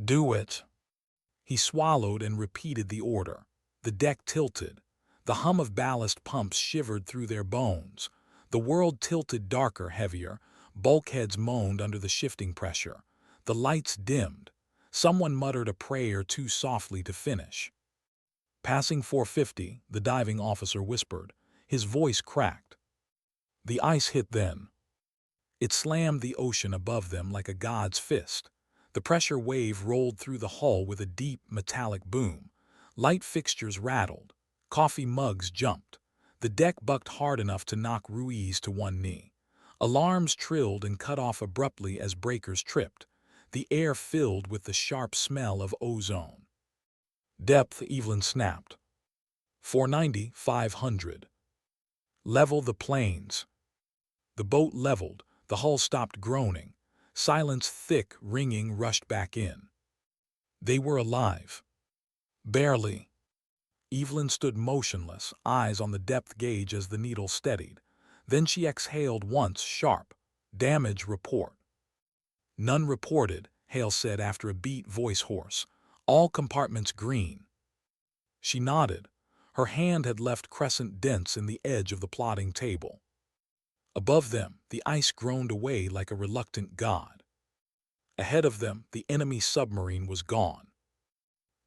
Do it. He swallowed and repeated the order. The deck tilted. The hum of ballast pumps shivered through their bones. The world tilted darker, heavier. Bulkheads moaned under the shifting pressure. The lights dimmed. Someone muttered a prayer too softly to finish. Passing 450, the diving officer whispered. His voice cracked. The ice hit then. It slammed the ocean above them like a god's fist. The pressure wave rolled through the hull with a deep, metallic boom. Light fixtures rattled. Coffee mugs jumped. The deck bucked hard enough to knock Ruiz to one knee. Alarms trilled and cut off abruptly as breakers tripped. The air filled with the sharp smell of ozone. Depth, Evelyn snapped. 490, 500. Level the planes. The boat leveled. The hull stopped groaning. Silence, thick, ringing, rushed back in. They were alive. Barely. Evelyn stood motionless, eyes on the depth gauge as the needle steadied. Then she exhaled once, sharp. Damage report. None reported, Hale said after a beat, voice hoarse. All compartments green. She nodded. Her hand had left crescent dents in the edge of the plotting table. Above them, the ice groaned away like a reluctant god. Ahead of them, the enemy submarine was gone.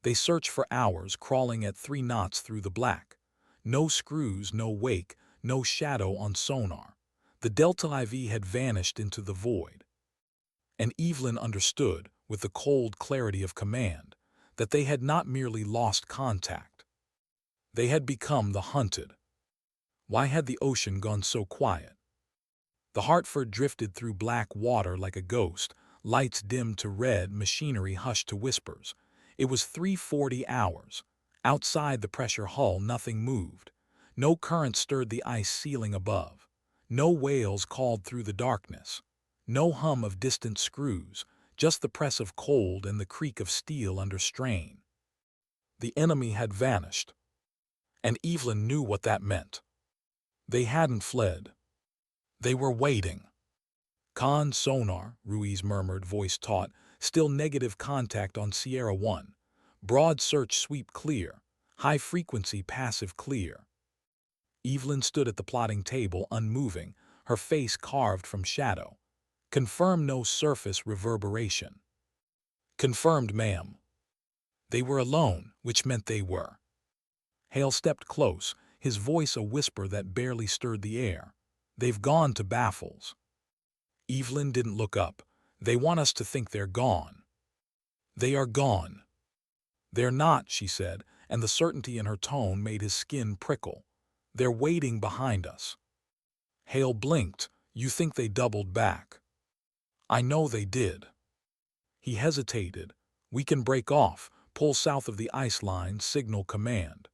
They searched for hours, crawling at 3 knots through the black. No screws, no wake, no shadow on sonar. The Delta IV had vanished into the void. And Evelyn understood, with the cold clarity of command, that they had not merely lost contact. They had become the hunted. Why had the ocean gone so quiet? The Hartford drifted through black water like a ghost, lights dimmed to red, machinery hushed to whispers. It was 3:40 hours. Outside the pressure hull, nothing moved. No current stirred the ice ceiling above. No whales called through the darkness. No hum of distant screws, just the press of cold and the creak of steel under strain. The enemy had vanished. And Evelyn knew what that meant. They hadn't fled. They were waiting. Con sonar, Ruiz murmured, voice taut. Still negative contact on Sierra 1. Broad search sweep clear. High frequency passive clear. Evelyn stood at the plotting table, unmoving, her face carved from shadow. Confirm no surface reverberation. Confirmed, ma'am. They were alone, which meant they were. Hale stepped close, his voice a whisper that barely stirred the air. They've gone to Baffles. Evelyn didn't look up. They want us to think they're gone. They are gone. They're not, she said, and the certainty in her tone made his skin prickle. They're waiting behind us. Hale blinked. You think they doubled back? I know they did. He hesitated. We can break off, pull south of the ice line, signal command.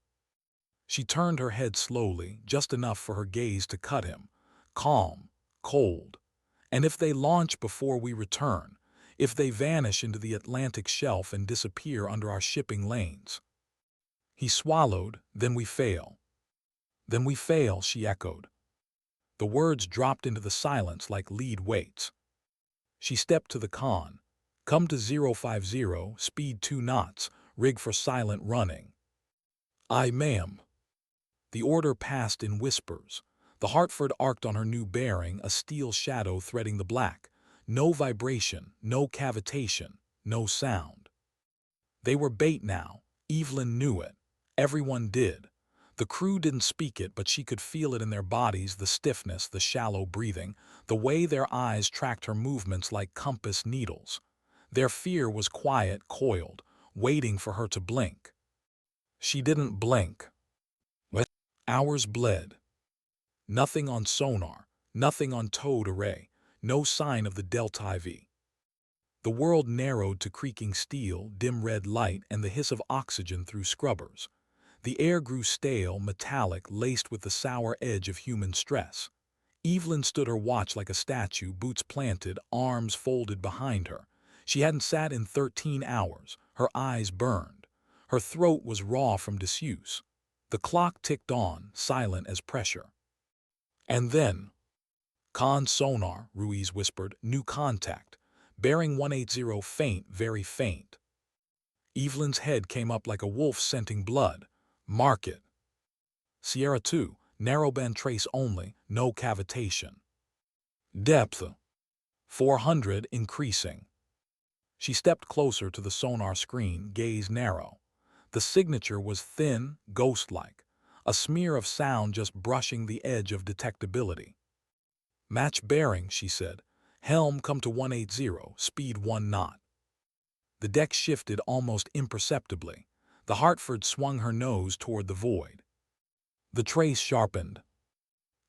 She turned her head slowly, just enough for her gaze to cut him. Calm, cold. And if they launch before we return, if they vanish into the Atlantic shelf and disappear under our shipping lanes? He swallowed. Then we fail. Then we fail, she echoed. The words dropped into the silence like lead weights. She stepped to the con. Come to 050, speed 2 knots, rig for silent running. Aye, ma'am. The order passed in whispers. The Hartford arced on her new bearing, a steel shadow threading the black. No vibration, no cavitation, no sound. They were bait now. Evelyn knew it. Everyone did. The crew didn't speak it, but she could feel it in their bodies, the stiffness, the shallow breathing, the way their eyes tracked her movements like compass needles. Their fear was quiet, coiled, waiting for her to blink. She didn't blink. Hours bled. Nothing on sonar, nothing on towed array, no sign of the Delta IV. The world narrowed to creaking steel, dim red light, and the hiss of oxygen through scrubbers. The air grew stale, metallic, laced with the sour edge of human stress. Evelyn stood her watch like a statue, boots planted, arms folded behind her. She hadn't sat in 13 hours. Her eyes burned. Her throat was raw from disuse. The clock ticked on, silent as pressure. And then, con sonar, Ruiz whispered, new contact. Bearing 180, faint, very faint. Evelyn's head came up like a wolf scenting blood. Mark it. Sierra 2, narrowband trace only, no cavitation. Depth, 400, increasing. She stepped closer to the sonar screen, gaze narrow. The signature was thin, ghost-like, a smear of sound just brushing the edge of detectability. "Match bearing," she said. "Helm come to 180, speed 1 knot." The deck shifted almost imperceptibly. The Hartford swung her nose toward the void. The trace sharpened.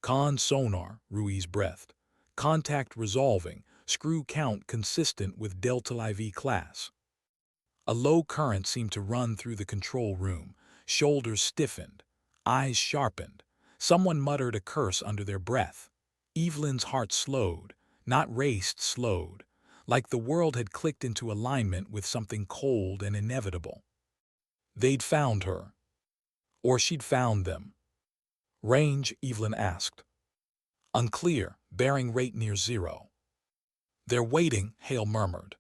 "Con sonar," Ruiz breathed. "Contact resolving, screw count consistent with Delta IV class." A low current seemed to run through the control room. Shoulders stiffened, eyes sharpened. Someone muttered a curse under their breath. Evelyn's heart slowed, not raced, slowed, like the world had clicked into alignment with something cold and inevitable. They'd found her. Or she'd found them. "Range?" Evelyn asked. "Unclear, bearing rate near 0. "They're waiting," Hale murmured.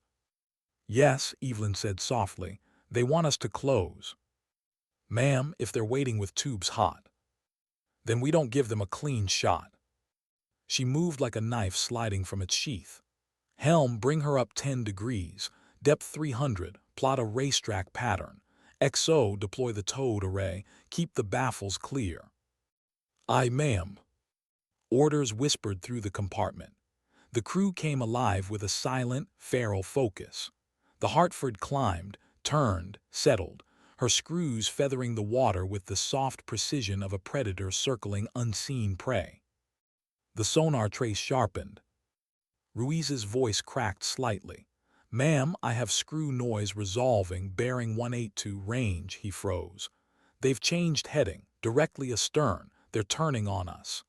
"Yes," Evelyn said softly. "They want us to close." "Ma'am, if they're waiting with tubes hot, then we don't give them a clean shot." She moved like a knife sliding from its sheath. "Helm, bring her up 10 degrees. Depth 300, plot a racetrack pattern. XO, deploy the towed array. Keep the baffles clear." "Aye, ma'am." Orders whispered through the compartment. The crew came alive with a silent, feral focus. The Hartford climbed, turned, settled, her screws feathering the water with the soft precision of a predator circling unseen prey. The sonar trace sharpened. Ruiz's voice cracked slightly. "Ma'am, I have screw noise resolving, bearing 182 range," he froze. "They've changed heading, directly astern. They're turning on us."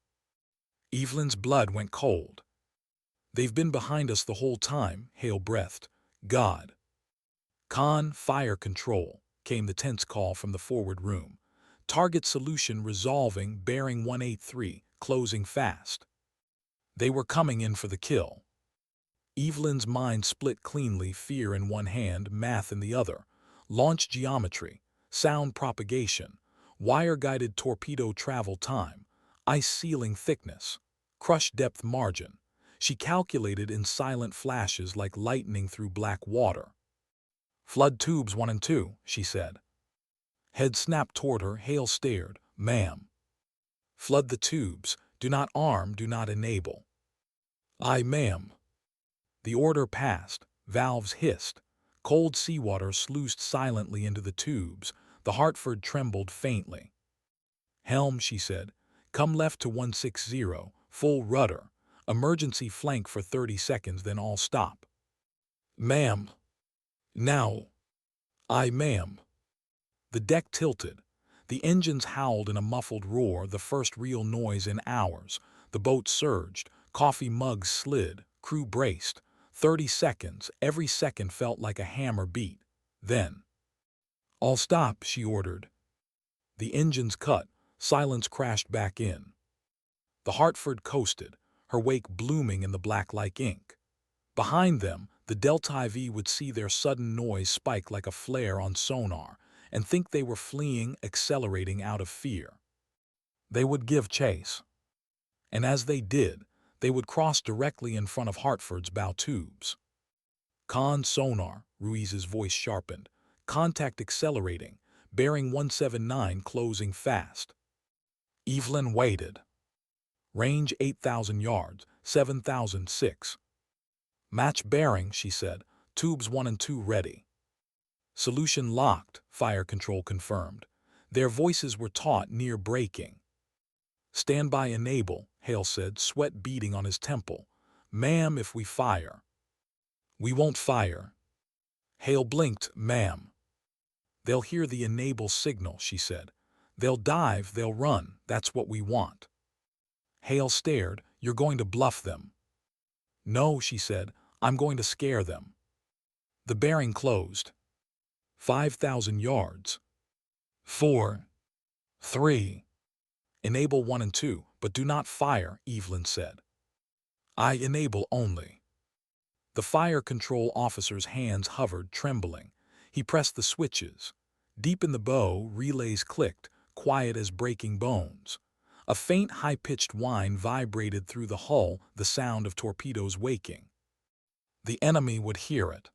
Evelyn's blood went cold. "They've been behind us the whole time," Hale breathed. "God." "Con, fire control," came the tense call from the forward room. "Target solution resolving, bearing 183, closing fast." They were coming in for the kill. Evelyn's mind split cleanly, fear in one hand, math in the other. Launch geometry, sound propagation, wire-guided torpedo travel time, ice sealing thickness, crush depth margin. She calculated in silent flashes like lightning through black water. "Flood tubes 1 and 2, she said. Head snapped toward her. Hale stared. "Ma'am." "Flood the tubes. Do not arm, do not enable." "Aye, ma'am." The order passed. Valves hissed. Cold seawater sluiced silently into the tubes. The Hartford trembled faintly. "Helm," she said. "Come left to 160, full rudder. Emergency flank for 30 seconds, then all stop." "Ma'am." "Now." "Aye, ma'am." The deck tilted. The engines howled in a muffled roar, the first real noise in hours. The boat surged. Coffee mugs slid. Crew braced. 30 seconds. Every second felt like a hammer beat. Then, "All stop," she ordered. The engines cut. Silence crashed back in. The Hartford coasted, her wake blooming in the black like ink. Behind them, the Delta IV would see their sudden noise spike like a flare on sonar and think they were fleeing, accelerating out of fear. They would give chase. And as they did, they would cross directly in front of Hartford's bow tubes. "Con sonar," Ruiz's voice sharpened. "Contact accelerating, bearing 179 closing fast." Evelyn waited. "Range 8,000 yards, 7,006. "Match bearing," she said. "Tubes 1 and 2 ready." "Solution locked," fire control confirmed. Their voices were taut, near breaking. "Stand by enable," Hale said, sweat beading on his temple. "Ma'am, if we fire." "We won't fire." Hale blinked. "Ma'am." "They'll hear the enable signal," she said. "They'll dive, they'll run. That's what we want." Hale stared. "You're going to bluff them." "No," she said. "I'm going to scare them." The bearing closed. 5,000 yards. 4. 3. "Enable 1 and 2, but do not fire," Evelyn said. "I enable only." The fire control officer's hands hovered, trembling. He pressed the switches. Deep in the bow, relays clicked, quiet as breaking bones. A faint, high-pitched whine vibrated through the hull, the sound of torpedoes waking. The enemy would hear it.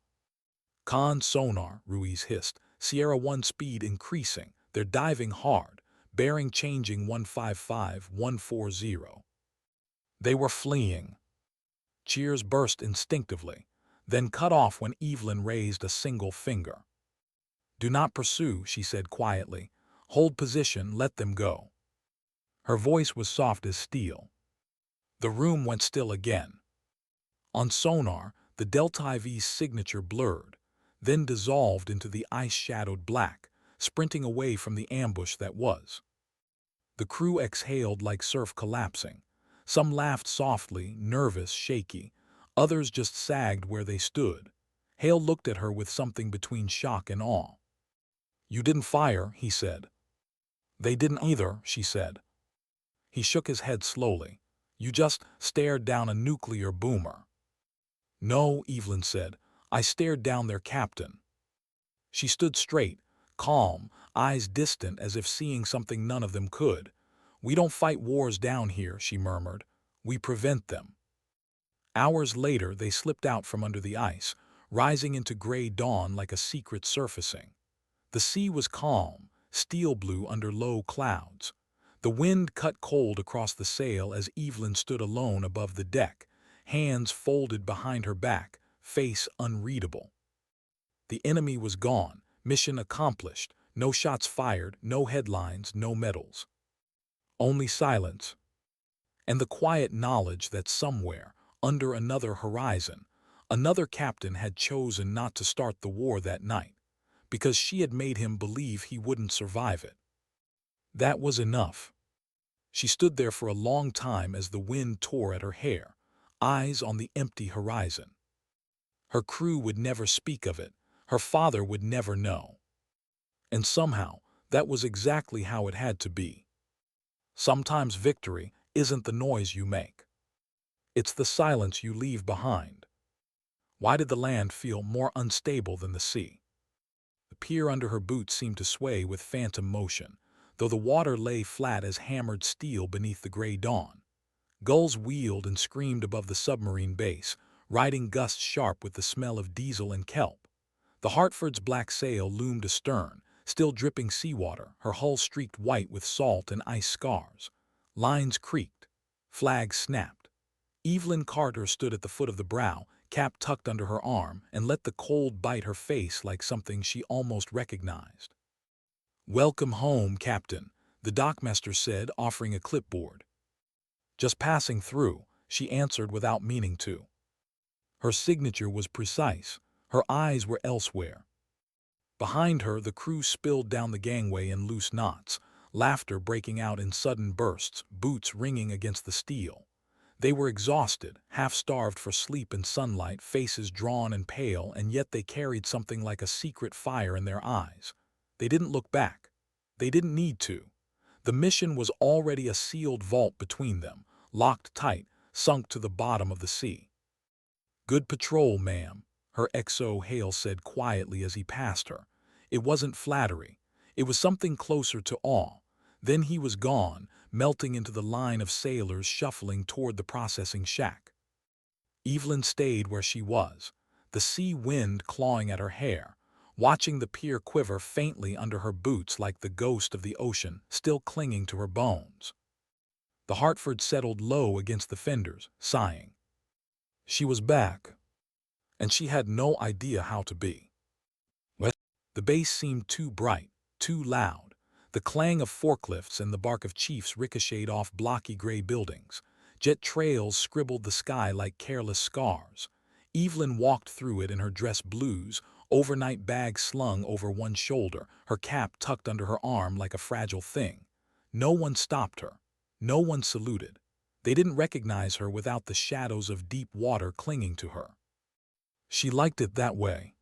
"Con sonar," Ruiz hissed. Sierra 1 speed increasing. They're diving hard. Bearing changing 155-140. They were fleeing. Cheers burst instinctively, then cut off when Evelyn raised a single finger. "Do not pursue," she said quietly. "Hold position, let them go." Her voice was soft as steel. The room went still again. On sonar, the Delta IV's signature blurred, then dissolved into the ice-shadowed black, sprinting away from the ambush that was. The crew exhaled like surf collapsing. Some laughed softly, nervous, shaky. Others just sagged where they stood. Hale looked at her with something between shock and awe. "You didn't fire," he said. "They didn't either," she said. He shook his head slowly. "You just stared down a nuclear boomer." "No," Evelyn said. "I stared down their captain." She stood straight, calm, eyes distant as if seeing something none of them could. "We don't fight wars down here," she murmured. "We prevent them." Hours later, they slipped out from under the ice, rising into gray dawn like a secret surfacing. The sea was calm, steel blue under low clouds. The wind cut cold across the sail as Evelyn stood alone above the deck, hands folded behind her back, face unreadable. The enemy was gone, mission accomplished, no shots fired, no headlines, no medals. Only silence. And the quiet knowledge that somewhere, under another horizon, another captain had chosen not to start the war that night, because she had made him believe he wouldn't survive it. That was enough. She stood there for a long time as the wind tore at her hair, eyes on the empty horizon. Her crew would never speak of it. Her father would never know. And somehow, that was exactly how it had to be. Sometimes victory isn't the noise you make. It's the silence you leave behind. Why did the land feel more unstable than the sea? The pier under her boots seemed to sway with phantom motion, though the water lay flat as hammered steel beneath the gray dawn. Gulls wheeled and screamed above the submarine base, riding gusts sharp with the smell of diesel and kelp. The Hartford's black sail loomed astern, still dripping seawater, her hull streaked white with salt and ice scars. Lines creaked. Flags snapped. Evelyn Carter stood at the foot of the brow, cap tucked under her arm, and let the cold bite her face like something she almost recognized. "Welcome home, Captain," the dockmaster said, offering a clipboard. "Just passing through," she answered without meaning to. Her signature was precise. Her eyes were elsewhere. Behind her, the crew spilled down the gangway in loose knots, laughter breaking out in sudden bursts, boots ringing against the steel. They were exhausted, half-starved for sleep and sunlight, faces drawn and pale, and yet they carried something like a secret fire in their eyes. They didn't look back. They didn't need to. The mission was already a sealed vault between them, locked tight, sunk to the bottom of the sea. "Good patrol, ma'am," her XO Hale said quietly as he passed her. It wasn't flattery. It was something closer to awe. Then he was gone, melting into the line of sailors shuffling toward the processing shack. Evelyn stayed where she was, the sea wind clawing at her hair, watching the pier quiver faintly under her boots like the ghost of the ocean still clinging to her bones. The Hartford settled low against the fenders, sighing. She was back, and she had no idea how to be. The bass seemed too bright, too loud. The clang of forklifts and the bark of chiefs ricocheted off blocky gray buildings. Jet trails scribbled the sky like careless scars. Evelyn walked through it in her dress blues, overnight bag slung over one shoulder, her cap tucked under her arm like a fragile thing. No one stopped her. No one saluted. They didn't recognize her without the shadows of deep water clinging to her. She liked it that way.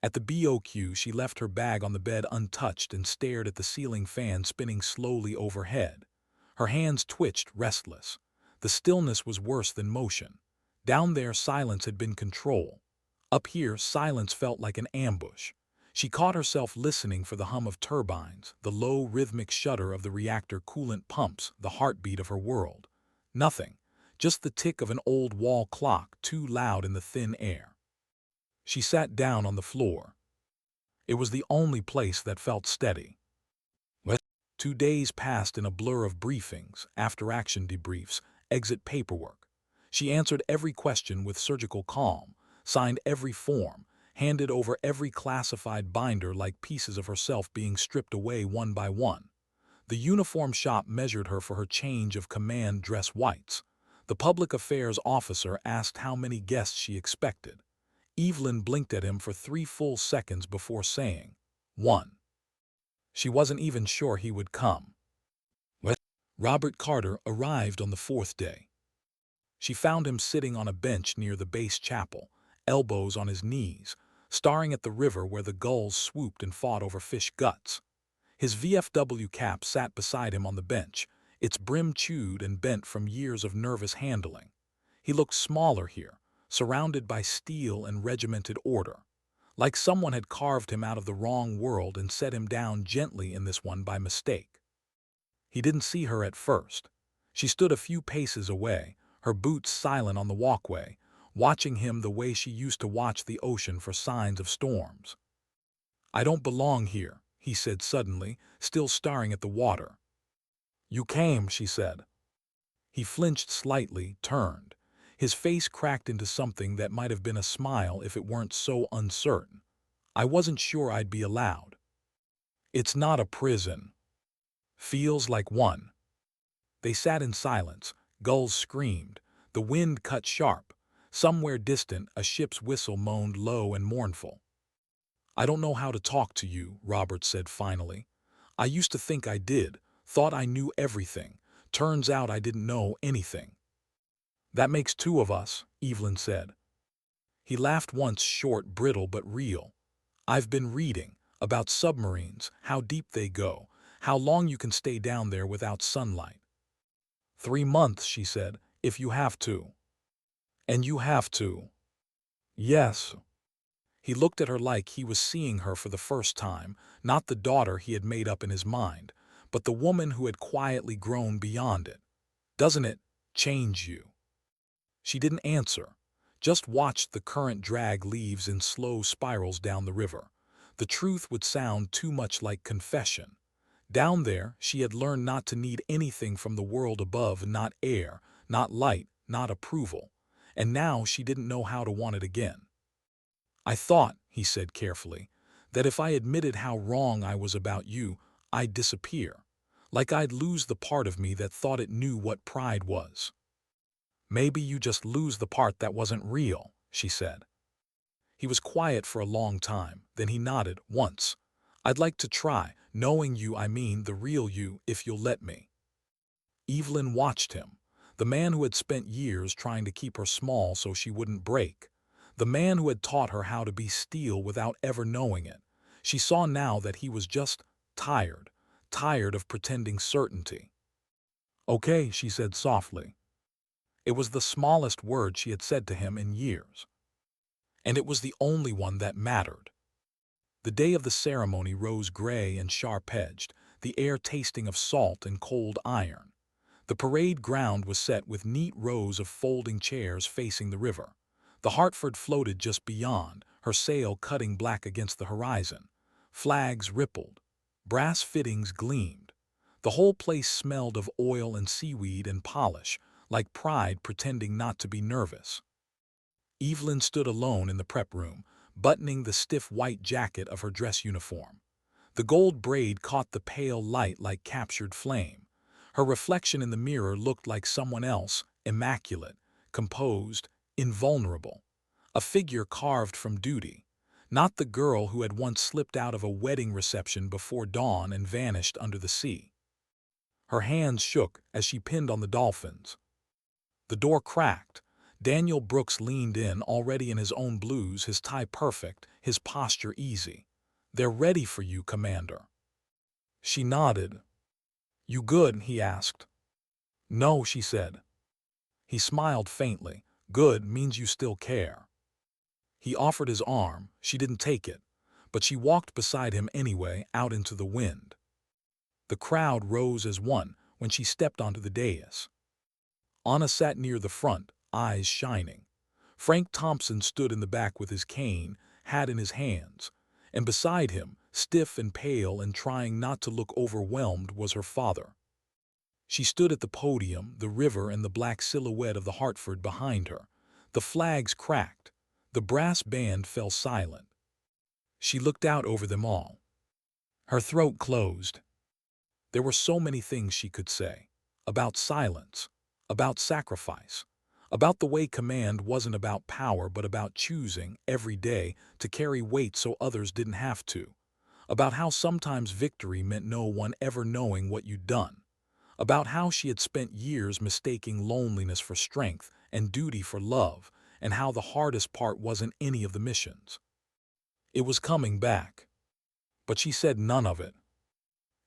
At the BOQ, she left her bag on the bed untouched and stared at the ceiling fan spinning slowly overhead. Her hands twitched, restless. The stillness was worse than motion. Down there, silence had been control. Up here, silence felt like an ambush. She caught herself listening for the hum of turbines, the low, rhythmic shudder of the reactor coolant pumps, the heartbeat of her world. Nothing. Just the tick of an old wall clock, too loud in the thin air. She sat down on the floor. It was the only place that felt steady. What? 2 days passed in a blur of briefings, after-action debriefs, exit paperwork. She answered every question with surgical calm, signed every form, handed over every classified binder like pieces of herself being stripped away one by one. The uniform shop measured her for her change of command dress whites. The public affairs officer asked how many guests she expected. Evelyn blinked at him for 3 full seconds before saying, "One." She wasn't even sure he would come. What? Robert Carter arrived on the 4th day. She found him sitting on a bench near the base chapel, elbows on his knees, staring at the river where the gulls swooped and fought over fish guts. His VFW cap sat beside him on the bench, its brim chewed and bent from years of nervous handling. He looked smaller here, surrounded by steel and regimented order, like someone had carved him out of the wrong world and set him down gently in this one by mistake. He didn't see her at first. She stood a few paces away, her boots silent on the walkway, watching him the way she used to watch the ocean for signs of storms. "I don't belong here," he said suddenly, still staring at the water. "You came," she said. He flinched slightly, turned. His face cracked into something that might have been a smile if it weren't so uncertain. "I wasn't sure I'd be allowed." "It's not a prison." "Feels like one." They sat in silence. Gulls screamed. The wind cut sharp. Somewhere distant, a ship's whistle moaned low and mournful. "I don't know how to talk to you," Robert said finally. "I used to think I did, thought I knew everything. Turns out I didn't know anything." "That makes 2 of us," Evelyn said. He laughed once, short, brittle, but real. "I've been reading about submarines, how deep they go, how long you can stay down there without sunlight." 3 months, she said, "if you have to." "And you have to." "Yes." He looked at her like he was seeing her for the first time, not the daughter he had made up in his mind, but the woman who had quietly grown beyond it. "Doesn't it change you?" She didn't answer, just watched the current drag leaves in slow spirals down the river. The truth would sound too much like confession. Down there, she had learned not to need anything from the world above, not air, not light, not approval. And now she didn't know how to want it again. "I thought," he said carefully, "that if I admitted how wrong I was about you, I'd disappear. Like I'd lose the part of me that thought it knew what pride was." "Maybe you just lose the part that wasn't real," she said. He was quiet for a long time, then he nodded once. "I'd like to try, knowing you, I mean the real you, if you'll let me." Evelyn watched him, the man who had spent years trying to keep her small so she wouldn't break, the man who had taught her how to be steel without ever knowing it. She saw now that he was just tired, tired of pretending certainty. "Okay," she said softly. It was the smallest word she had said to him in years. And it was the only one that mattered. The day of the ceremony rose gray and sharp-edged, the air tasting of salt and cold iron. The parade ground was set with neat rows of folding chairs facing the river. The Hartford floated just beyond, her sail cutting black against the horizon. Flags rippled. Brass fittings gleamed. The whole place smelled of oil and seaweed and polish, like pride pretending not to be nervous. Evelyn stood alone in the prep room, buttoning the stiff white jacket of her dress uniform. The gold braid caught the pale light like captured flame. Her reflection in the mirror looked like someone else, immaculate, composed, invulnerable. A figure carved from duty. Not the girl who had once slipped out of a wedding reception before dawn and vanished under the sea. Her hands shook as she pinned on the dolphins. The door cracked. Daniel Brooks leaned in, already in his own blues, his tie perfect, his posture easy. "They're ready for you, Commander." She nodded. "You good?" he asked. "No," she said. He smiled faintly. "Good means you still care." He offered his arm. She didn't take it, but she walked beside him anyway, out into the wind. The crowd rose as one when she stepped onto the dais. Anna sat near the front, eyes shining. Frank Thompson stood in the back with his cane, hat in his hands, and beside him, stiff and pale and trying not to look overwhelmed, was her father. She stood at the podium, the river and the black silhouette of the Hartford behind her. The flags cracked. The brass band fell silent. She looked out over them all. Her throat closed. There were so many things she could say. About silence. About sacrifice. About the way command wasn't about power but about choosing, every day, to carry weight so others didn't have to. About how sometimes victory meant no one ever knowing what you'd done. About how she had spent years mistaking loneliness for strength and duty for love, and how the hardest part wasn't any of the missions. It was coming back. But she said none of it.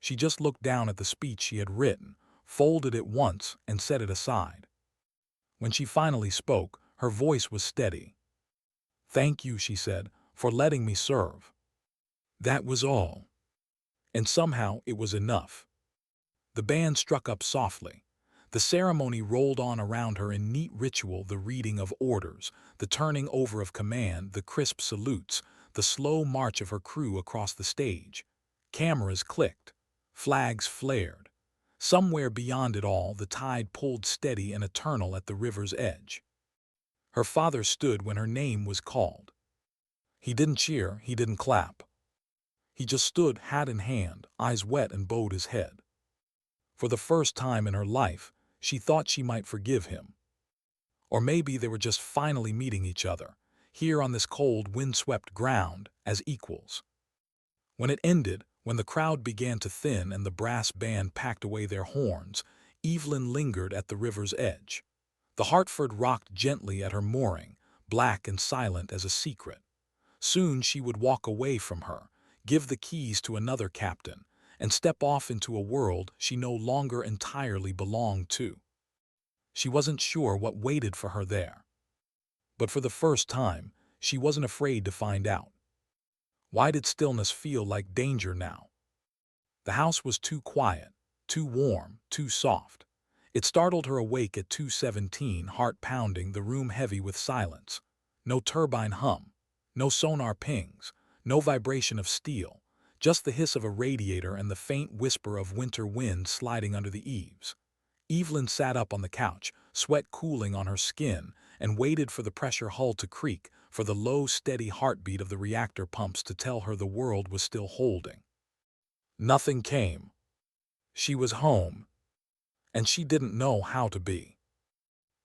She just looked down at the speech she had written, folded it once, and set it aside. When she finally spoke, her voice was steady. "Thank you," she said, "for letting me serve." That was all. And somehow it was enough. The band struck up softly. The ceremony rolled on around her in neat ritual, the reading of orders, the turning over of command, the crisp salutes, the slow march of her crew across the stage. Cameras clicked. Flags flared. Somewhere beyond it all, the tide pulled steady and eternal at the river's edge. Her father stood when her name was called. He didn't cheer, he didn't clap. He just stood, hat in hand, eyes wet, and bowed his head. For the first time in her life, she thought she might forgive him. Or maybe they were just finally meeting each other, here on this cold, windswept ground, as equals. When it ended, when the crowd began to thin and the brass band packed away their horns, Evelyn lingered at the river's edge. The Hartford rocked gently at her mooring, black and silent as a secret. Soon she would walk away from her, give the keys to another captain, and step off into a world she no longer entirely belonged to. She wasn't sure what waited for her there. But for the first time, she wasn't afraid to find out. Why did stillness feel like danger now? The house was too quiet, too warm, too soft. It startled her awake at 2:17, heart pounding, the room heavy with silence. No turbine hum, no sonar pings, no vibration of steel, just the hiss of a radiator and the faint whisper of winter wind sliding under the eaves. Evelyn sat up on the couch, sweat cooling on her skin, and waited for the pressure hull to creak, for the low, steady heartbeat of the reactor pumps to tell her the world was still holding. Nothing came. She was home, and she didn't know how to be.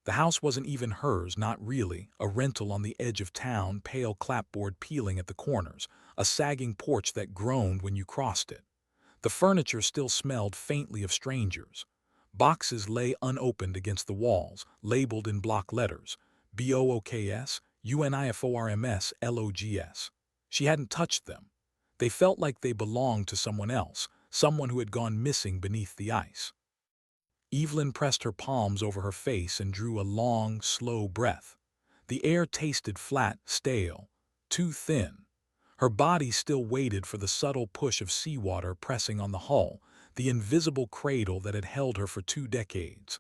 The house wasn't even hers, not really, a rental on the edge of town, pale clapboard peeling at the corners, a sagging porch that groaned when you crossed it. The furniture still smelled faintly of strangers. Boxes lay unopened against the walls, labeled in block letters, BOOKS, UNIFORMS, LOGS. She hadn't touched them. They felt like they belonged to someone else, someone who had gone missing beneath the ice. Evelyn pressed her palms over her face and drew a long, slow breath. The air tasted flat, stale, too thin. Her body still waited for the subtle push of seawater pressing on the hull, the invisible cradle that had held her for 2 decades.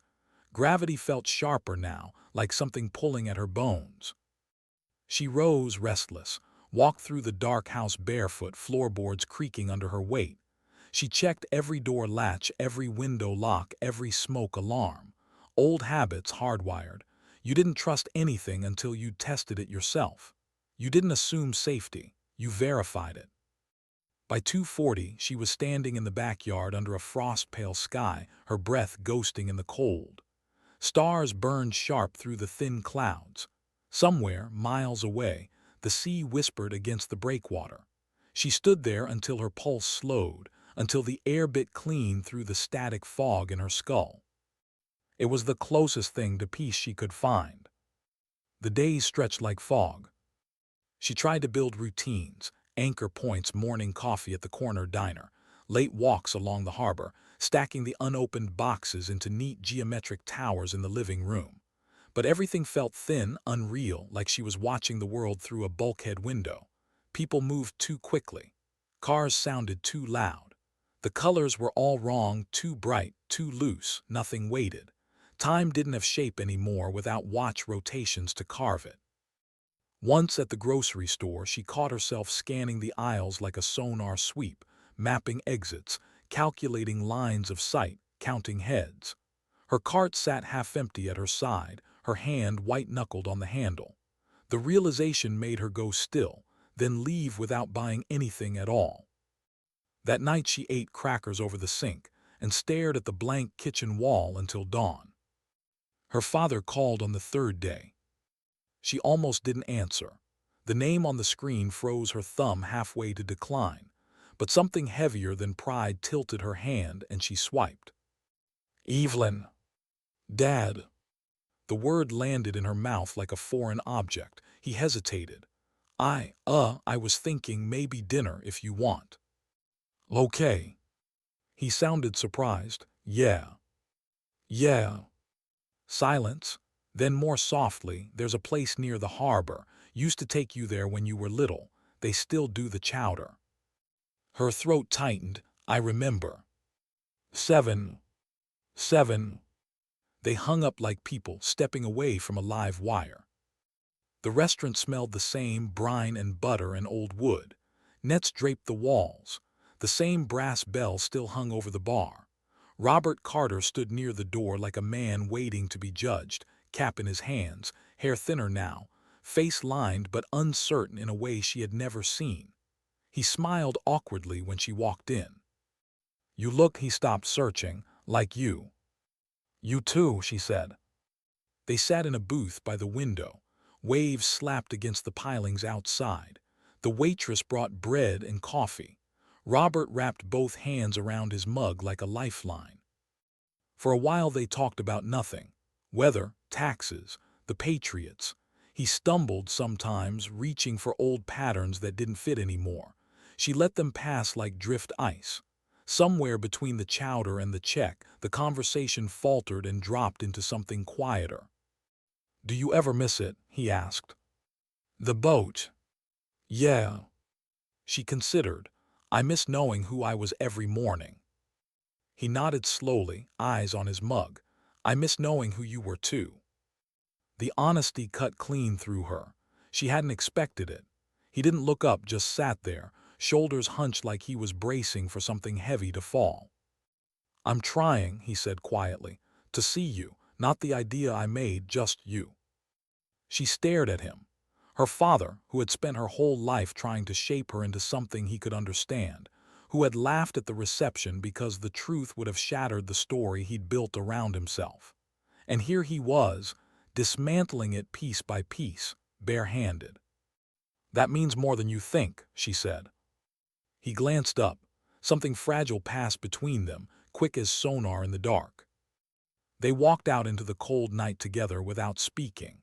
Gravity felt sharper now, like something pulling at her bones. She rose, restless, walked through the dark house barefoot, floorboards creaking under her weight. She checked every door latch, every window lock, every smoke alarm. Old habits hardwired. You didn't trust anything until you tested it yourself. You didn't assume safety. You verified it. By 2:40, she was standing in the backyard under a frost-pale sky, her breath ghosting in the cold. Stars burned sharp through the thin clouds. Somewhere, miles away, the sea whispered against the breakwater. She stood there until her pulse slowed, until the air bit clean through the static fog in her skull. It was the closest thing to peace she could find. The days stretched like fog. She tried to build routines, anchor points, morning coffee at the corner diner, late walks along the harbor, stacking the unopened boxes into neat geometric towers in the living room. But everything felt thin, unreal, like she was watching the world through a bulkhead window. People moved too quickly. Cars sounded too loud. The colors were all wrong, too bright, too loose, nothing waited. Time didn't have shape anymore without watch rotations to carve it. Once at the grocery store, she caught herself scanning the aisles like a sonar sweep, mapping exits, calculating lines of sight, counting heads. Her cart sat half empty at her side, her hand white-knuckled on the handle. The realization made her go still, then leave without buying anything at all. That night she ate crackers over the sink and stared at the blank kitchen wall until dawn. Her father called on the third day. She almost didn't answer. The name on the screen froze her thumb halfway to decline, but something heavier than pride tilted her hand and she swiped. Evelyn. Dad. The word landed in her mouth like a foreign object. He hesitated. I was thinking maybe dinner if you want. Okay. He sounded surprised. Yeah. Yeah. Silence. Then more softly, there's a place near the harbor. Used to take you there when you were little. They still do the chowder. Her throat tightened. I remember. 7. 7. They hung up like people stepping away from a live wire. The restaurant smelled the same brine and butter and old wood. Nets draped the walls. The same brass bell still hung over the bar. Robert Carter stood near the door like a man waiting to be judged, cap in his hands, hair thinner now, face lined but uncertain in a way she had never seen. He smiled awkwardly when she walked in. You look, he stopped searching, like you. You too, she said. They sat in a booth by the window. Waves slapped against the pilings outside. The waitress brought bread and coffee. Robert wrapped both hands around his mug like a lifeline. For a while they talked about nothing. Weather, taxes, the Patriots. He stumbled sometimes, reaching for old patterns that didn't fit anymore. She let them pass like drift ice. Somewhere between the chowder and the check, the conversation faltered and dropped into something quieter. Do you ever miss it? He asked. The boat. Yeah. She considered. I miss knowing who I was every morning. He nodded slowly, eyes on his mug. I miss knowing who you were too. The honesty cut clean through her. She hadn't expected it. He didn't look up, just sat there, shoulders hunched like he was bracing for something heavy to fall. I'm trying, he said quietly, to see you, not the idea I made, just you. She stared at him. Her father, who had spent her whole life trying to shape her into something he could understand, who had laughed at the reception because the truth would have shattered the story he'd built around himself. And here he was, dismantling it piece by piece, bare-handed. That means more than you think, she said. He glanced up. Something fragile passed between them, quick as sonar in the dark. They walked out into the cold night together without speaking.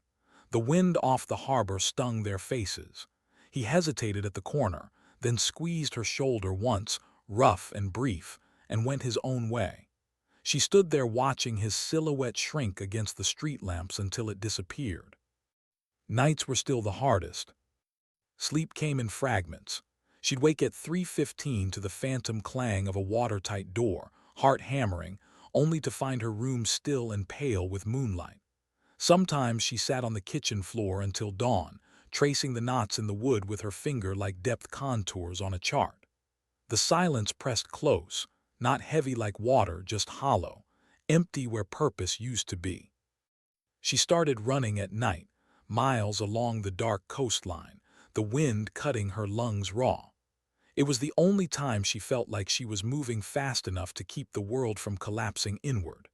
The wind off the harbor stung their faces. He hesitated at the corner, then squeezed her shoulder once, rough and brief, and went his own way. She stood there watching his silhouette shrink against the street lamps until it disappeared. Nights were still the hardest. Sleep came in fragments. She'd wake at 3:15 to the phantom clang of a watertight door, heart hammering, only to find her room still and pale with moonlight. Sometimes she sat on the kitchen floor until dawn, tracing the knots in the wood with her finger like depth contours on a chart. The silence pressed close, not heavy like water, just hollow, empty where purpose used to be. She started running at night, miles along the dark coastline, the wind cutting her lungs raw. It was the only time she felt like she was moving fast enough to keep the world from collapsing inward.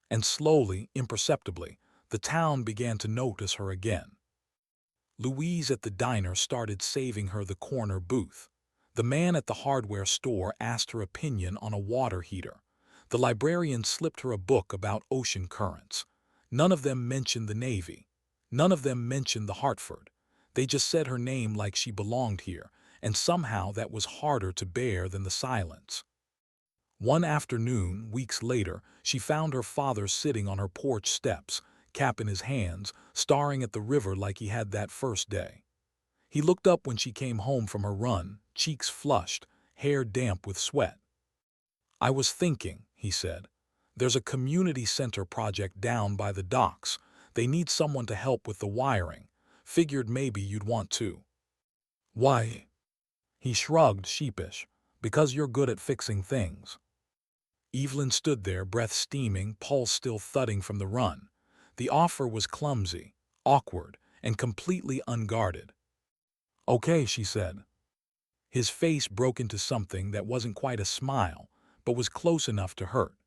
And slowly, imperceptibly, the town began to notice her again. Ruiz at the diner started saving her the corner booth. The man at the hardware store asked her opinion on a water heater. The librarian slipped her a book about ocean currents. None of them mentioned the Navy. None of them mentioned the Hartford. They just said her name like she belonged here, and somehow that was harder to bear than the silence. One afternoon, weeks later, she found her father sitting on her porch steps, cap in his hands, staring at the river like he had that first day. He looked up when she came home from her run, cheeks flushed, hair damp with sweat. I was thinking, he said. There's a community center project down by the docks. They need someone to help with the wiring. Figured maybe you'd want to." "Why?" He shrugged, sheepish. "Because you're good at fixing things." Evelyn stood there, breath steaming, pulse still thudding from the run. The offer was clumsy, awkward, and completely unguarded. "Okay," she said. His face broke into something that wasn't quite a smile, but was close enough to hurt.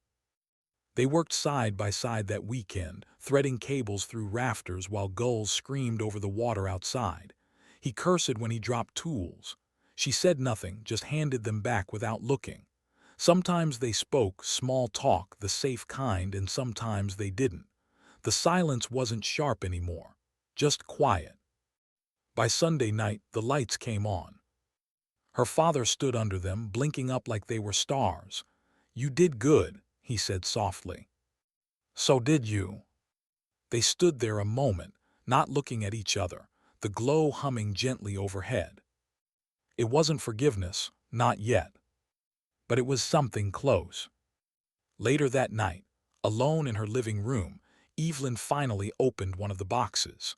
They worked side by side that weekend, threading cables through rafters while gulls screamed over the water outside. He cursed when he dropped tools. She said nothing, just handed them back without looking. Sometimes they spoke, small talk, the safe kind, and sometimes they didn't. The silence wasn't sharp anymore, just quiet. By Sunday night, the lights came on. Her father stood under them, blinking up like they were stars. "You did good," he said softly. "So did you." They stood there a moment, not looking at each other, the glow humming gently overhead. It wasn't forgiveness, not yet. But it was something close. Later that night, alone in her living room, Evelyn finally opened one of the boxes.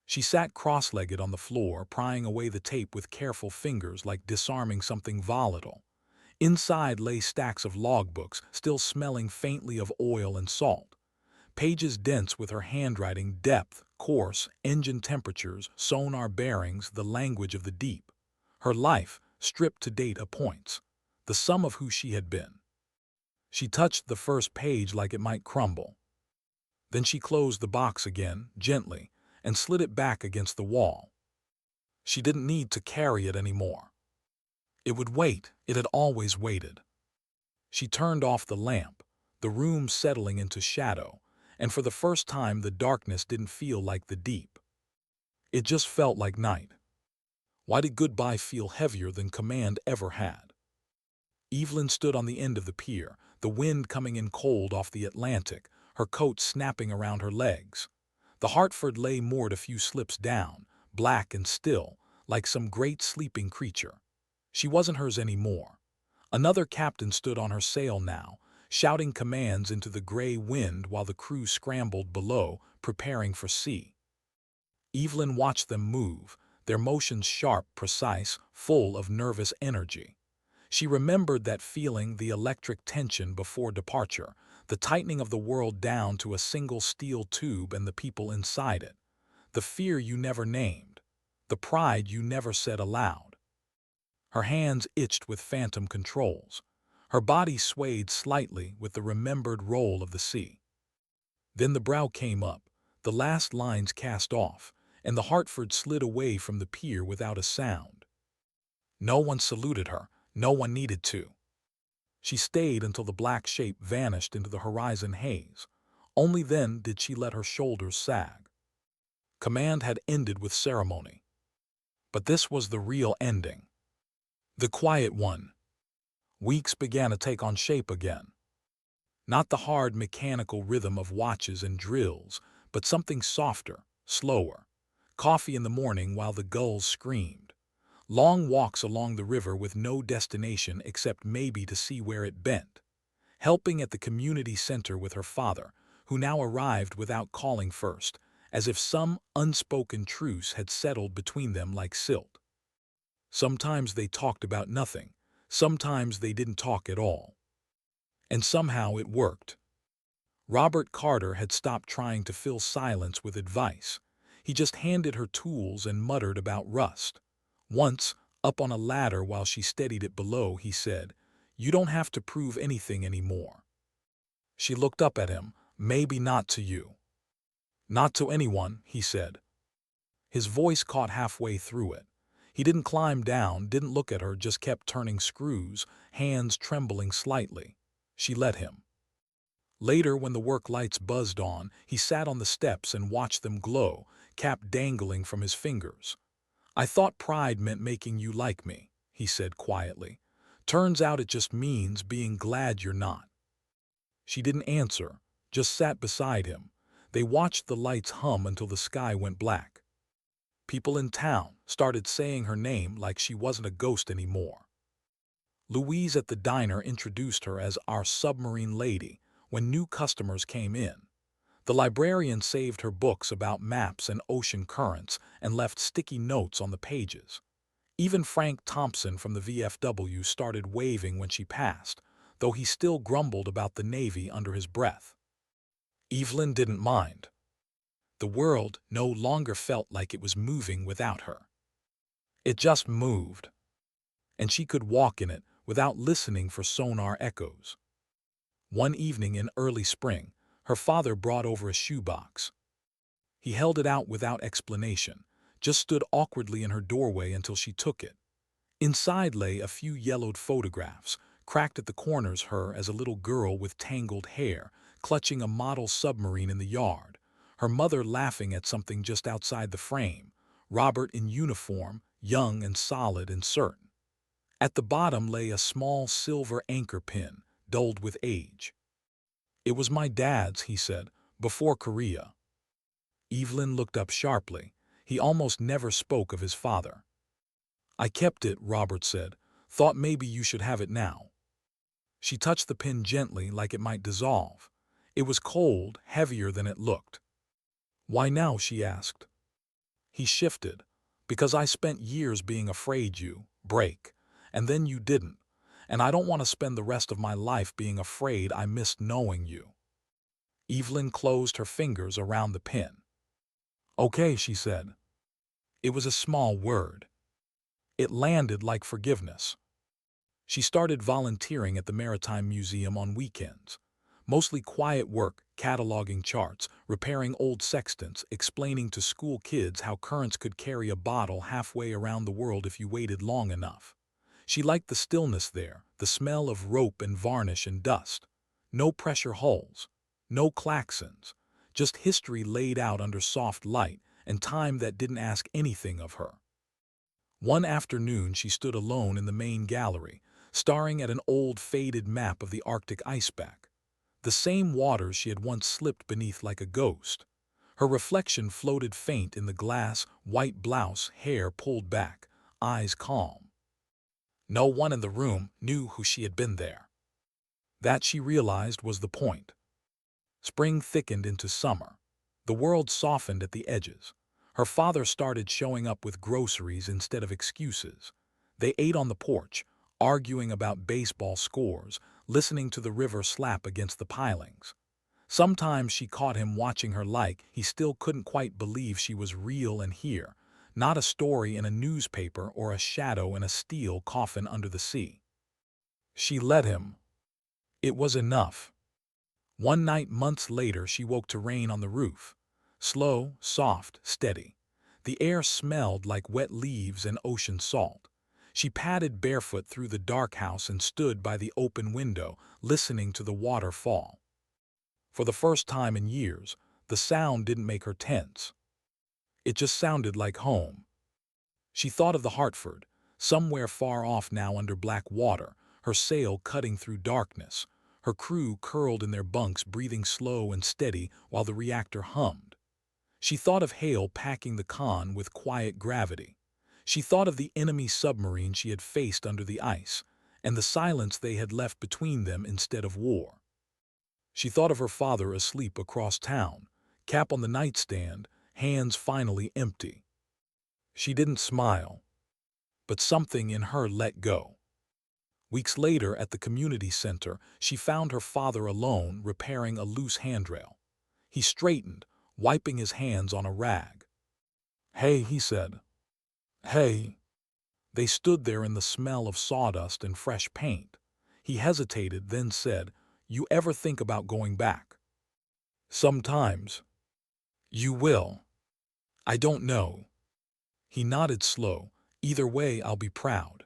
She sat cross-legged on the floor, prying away the tape with careful fingers like disarming something volatile. Inside lay stacks of logbooks, still smelling faintly of oil and salt. Pages dense with her handwriting, depth, course, engine temperatures, sonar bearings, the language of the deep. Her life, stripped to data points, the sum of who she had been. She touched the first page like it might crumble. Then she closed the box again, gently, and slid it back against the wall. She didn't need to carry it anymore. It would wait, it had always waited. She turned off the lamp, the room settling into shadow, and for the first time the darkness didn't feel like the deep. It just felt like night. Why did goodbye feel heavier than command ever had? Evelyn stood on the end of the pier, the wind coming in cold off the Atlantic, her coat snapping around her legs. The Hartford lay moored a few slips down, black and still, like some great sleeping creature. She wasn't hers anymore. Another captain stood on her sail now, shouting commands into the gray wind while the crew scrambled below, preparing for sea. Evelyn watched them move, their motions sharp, precise, full of nervous energy. She remembered that feeling, the electric tension before departure, the tightening of the world down to a single steel tube and the people inside it, the fear you never named, the pride you never said aloud. Her hands itched with phantom controls. Her body swayed slightly with the remembered roll of the sea. Then the brow came up, the last lines cast off, and the Hartford slid away from the pier without a sound. No one saluted her, no one needed to. She stayed until the black shape vanished into the horizon haze. Only then did she let her shoulders sag. Command had ended with ceremony. But this was the real ending. The quiet one. Weeks began to take on shape again. Not the hard mechanical rhythm of watches and drills, but something softer, slower. Coffee in the morning while the gulls screamed. Long walks along the river with no destination except maybe to see where it bent. Helping at the community center with her father, who now arrived without calling first, as if some unspoken truce had settled between them like silt. Sometimes they talked about nothing, sometimes they didn't talk at all. And somehow it worked. Robert Carter had stopped trying to fill silence with advice. He just handed her tools and muttered about rust. Once, up on a ladder while she steadied it below, he said, "You don't have to prove anything anymore." She looked up at him. "Maybe not to you." "Not to anyone," he said. His voice caught halfway through it. He didn't climb down, didn't look at her, just kept turning screws, hands trembling slightly. She let him. Later, when the work lights buzzed on, he sat on the steps and watched them glow, cap dangling from his fingers. "I thought pride meant making you like me," he said quietly. "Turns out it just means being glad you're not." She didn't answer, just sat beside him. They watched the lights hum until the sky went black. People in town started saying her name like she wasn't a ghost anymore. Ruiz at the diner introduced her as our submarine lady when new customers came in. The librarian saved her books about maps and ocean currents and left sticky notes on the pages. Even Frank Thompson from the VFW started waving when she passed, though he still grumbled about the Navy under his breath. Evelyn didn't mind. The world no longer felt like it was moving without her. It just moved, and she could walk in it without listening for sonar echoes. One evening in early spring, her father brought over a shoebox. He held it out without explanation, just stood awkwardly in her doorway until she took it. Inside lay a few yellowed photographs, cracked at the corners her as a little girl with tangled hair, clutching a model submarine in the yard, her mother laughing at something just outside the frame, Robert in uniform, young and solid and certain. At the bottom lay a small silver anchor pin, dulled with age. "It was my dad's," he said, "before Korea." Evelyn looked up sharply. He almost never spoke of his father. "I kept it," Robert said. "Thought maybe you should have it now." She touched the pin gently like it might dissolve. It was cold, heavier than it looked. "Why now?" she asked. He shifted. "Because I spent years being afraid you break, and then you didn't, and I don't want to spend the rest of my life being afraid I missed knowing you." Evelyn closed her fingers around the pin. "Okay," she said. It was a small word. It landed like forgiveness. She started volunteering at the Maritime Museum on weekends. Mostly quiet work, cataloging charts, repairing old sextants, explaining to school kids how currents could carry a bottle halfway around the world if you waited long enough. She liked the stillness there, the smell of rope and varnish and dust. No pressure hulls, no klaxons, just history laid out under soft light and time that didn't ask anything of her. One afternoon she stood alone in the main gallery, staring at an old faded map of the Arctic icepack. The same waters she had once slipped beneath like a ghost. Her reflection floated faint in the glass, white blouse, hair pulled back, eyes calm. No one in the room knew who she had been there. That, she realized, was the point. Spring thickened into summer. The world softened at the edges. Her father started showing up with groceries instead of excuses. They ate on the porch, arguing about baseball scores, listening to the river slap against the pilings. Sometimes she caught him watching her like he still couldn't quite believe she was real and here, not a story in a newspaper or a shadow in a steel coffin under the sea. She let him. It was enough. One night months later she woke to rain on the roof. Slow, soft, steady. The air smelled like wet leaves and ocean salt. She padded barefoot through the dark house and stood by the open window, listening to the water fall. For the first time in years, the sound didn't make her tense. It just sounded like home. She thought of the Hartford, somewhere far off now under black water, her sail cutting through darkness, her crew curled in their bunks breathing slow and steady while the reactor hummed. She thought of Hale packing the con with quiet gravity. She thought of the enemy submarine she had faced under the ice, and the silence they had left between them instead of war. She thought of her father asleep across town, cap on the nightstand, hands finally empty. She didn't smile, but something in her let go. Weeks later at the community center, she found her father alone repairing a loose handrail. He straightened, wiping his hands on a rag. "Hey," he said. "Hey." They stood there in the smell of sawdust and fresh paint. He hesitated, then said, "You ever think about going back?" "Sometimes." "You will." "I don't know." He nodded slow. "Either way, I'll be proud."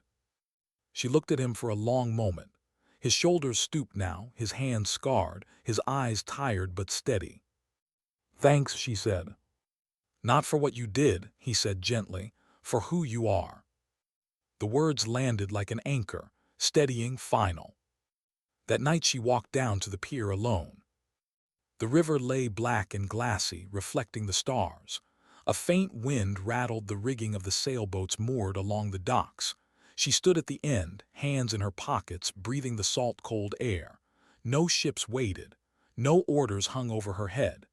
She looked at him for a long moment. His shoulders stooped now, his hands scarred, his eyes tired but steady. "Thanks," she said. "Not for what you did," he said gently, "for who you are." The words landed like an anchor, steadying, final. That night she walked down to the pier alone. The river lay black and glassy, reflecting the stars. A faint wind rattled the rigging of the sailboats moored along the docks. She stood at the end, hands in her pockets, breathing the salt, cold air. No ships waited. No orders hung over her head.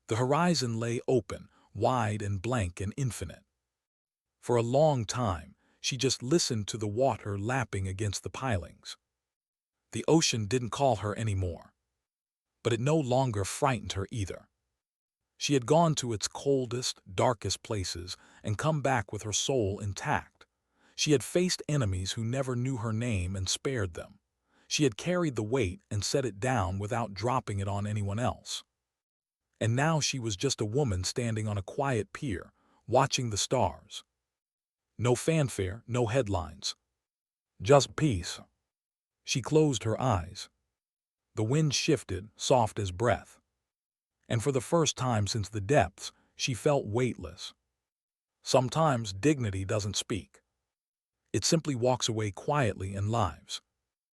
The horizon lay open, wide and blank and infinite. For a long time, she just listened to the water lapping against the pilings. The ocean didn't call her anymore, but it no longer frightened her either. She had gone to its coldest, darkest places and come back with her soul intact. She had faced enemies who never knew her name and spared them. She had carried the weight and set it down without dropping it on anyone else. And now she was just a woman standing on a quiet pier, watching the stars. No fanfare, no headlines. Just peace. She closed her eyes. The wind shifted, soft as breath. And for the first time since the depths, she felt weightless. Sometimes dignity doesn't speak. It simply walks away quietly and lives.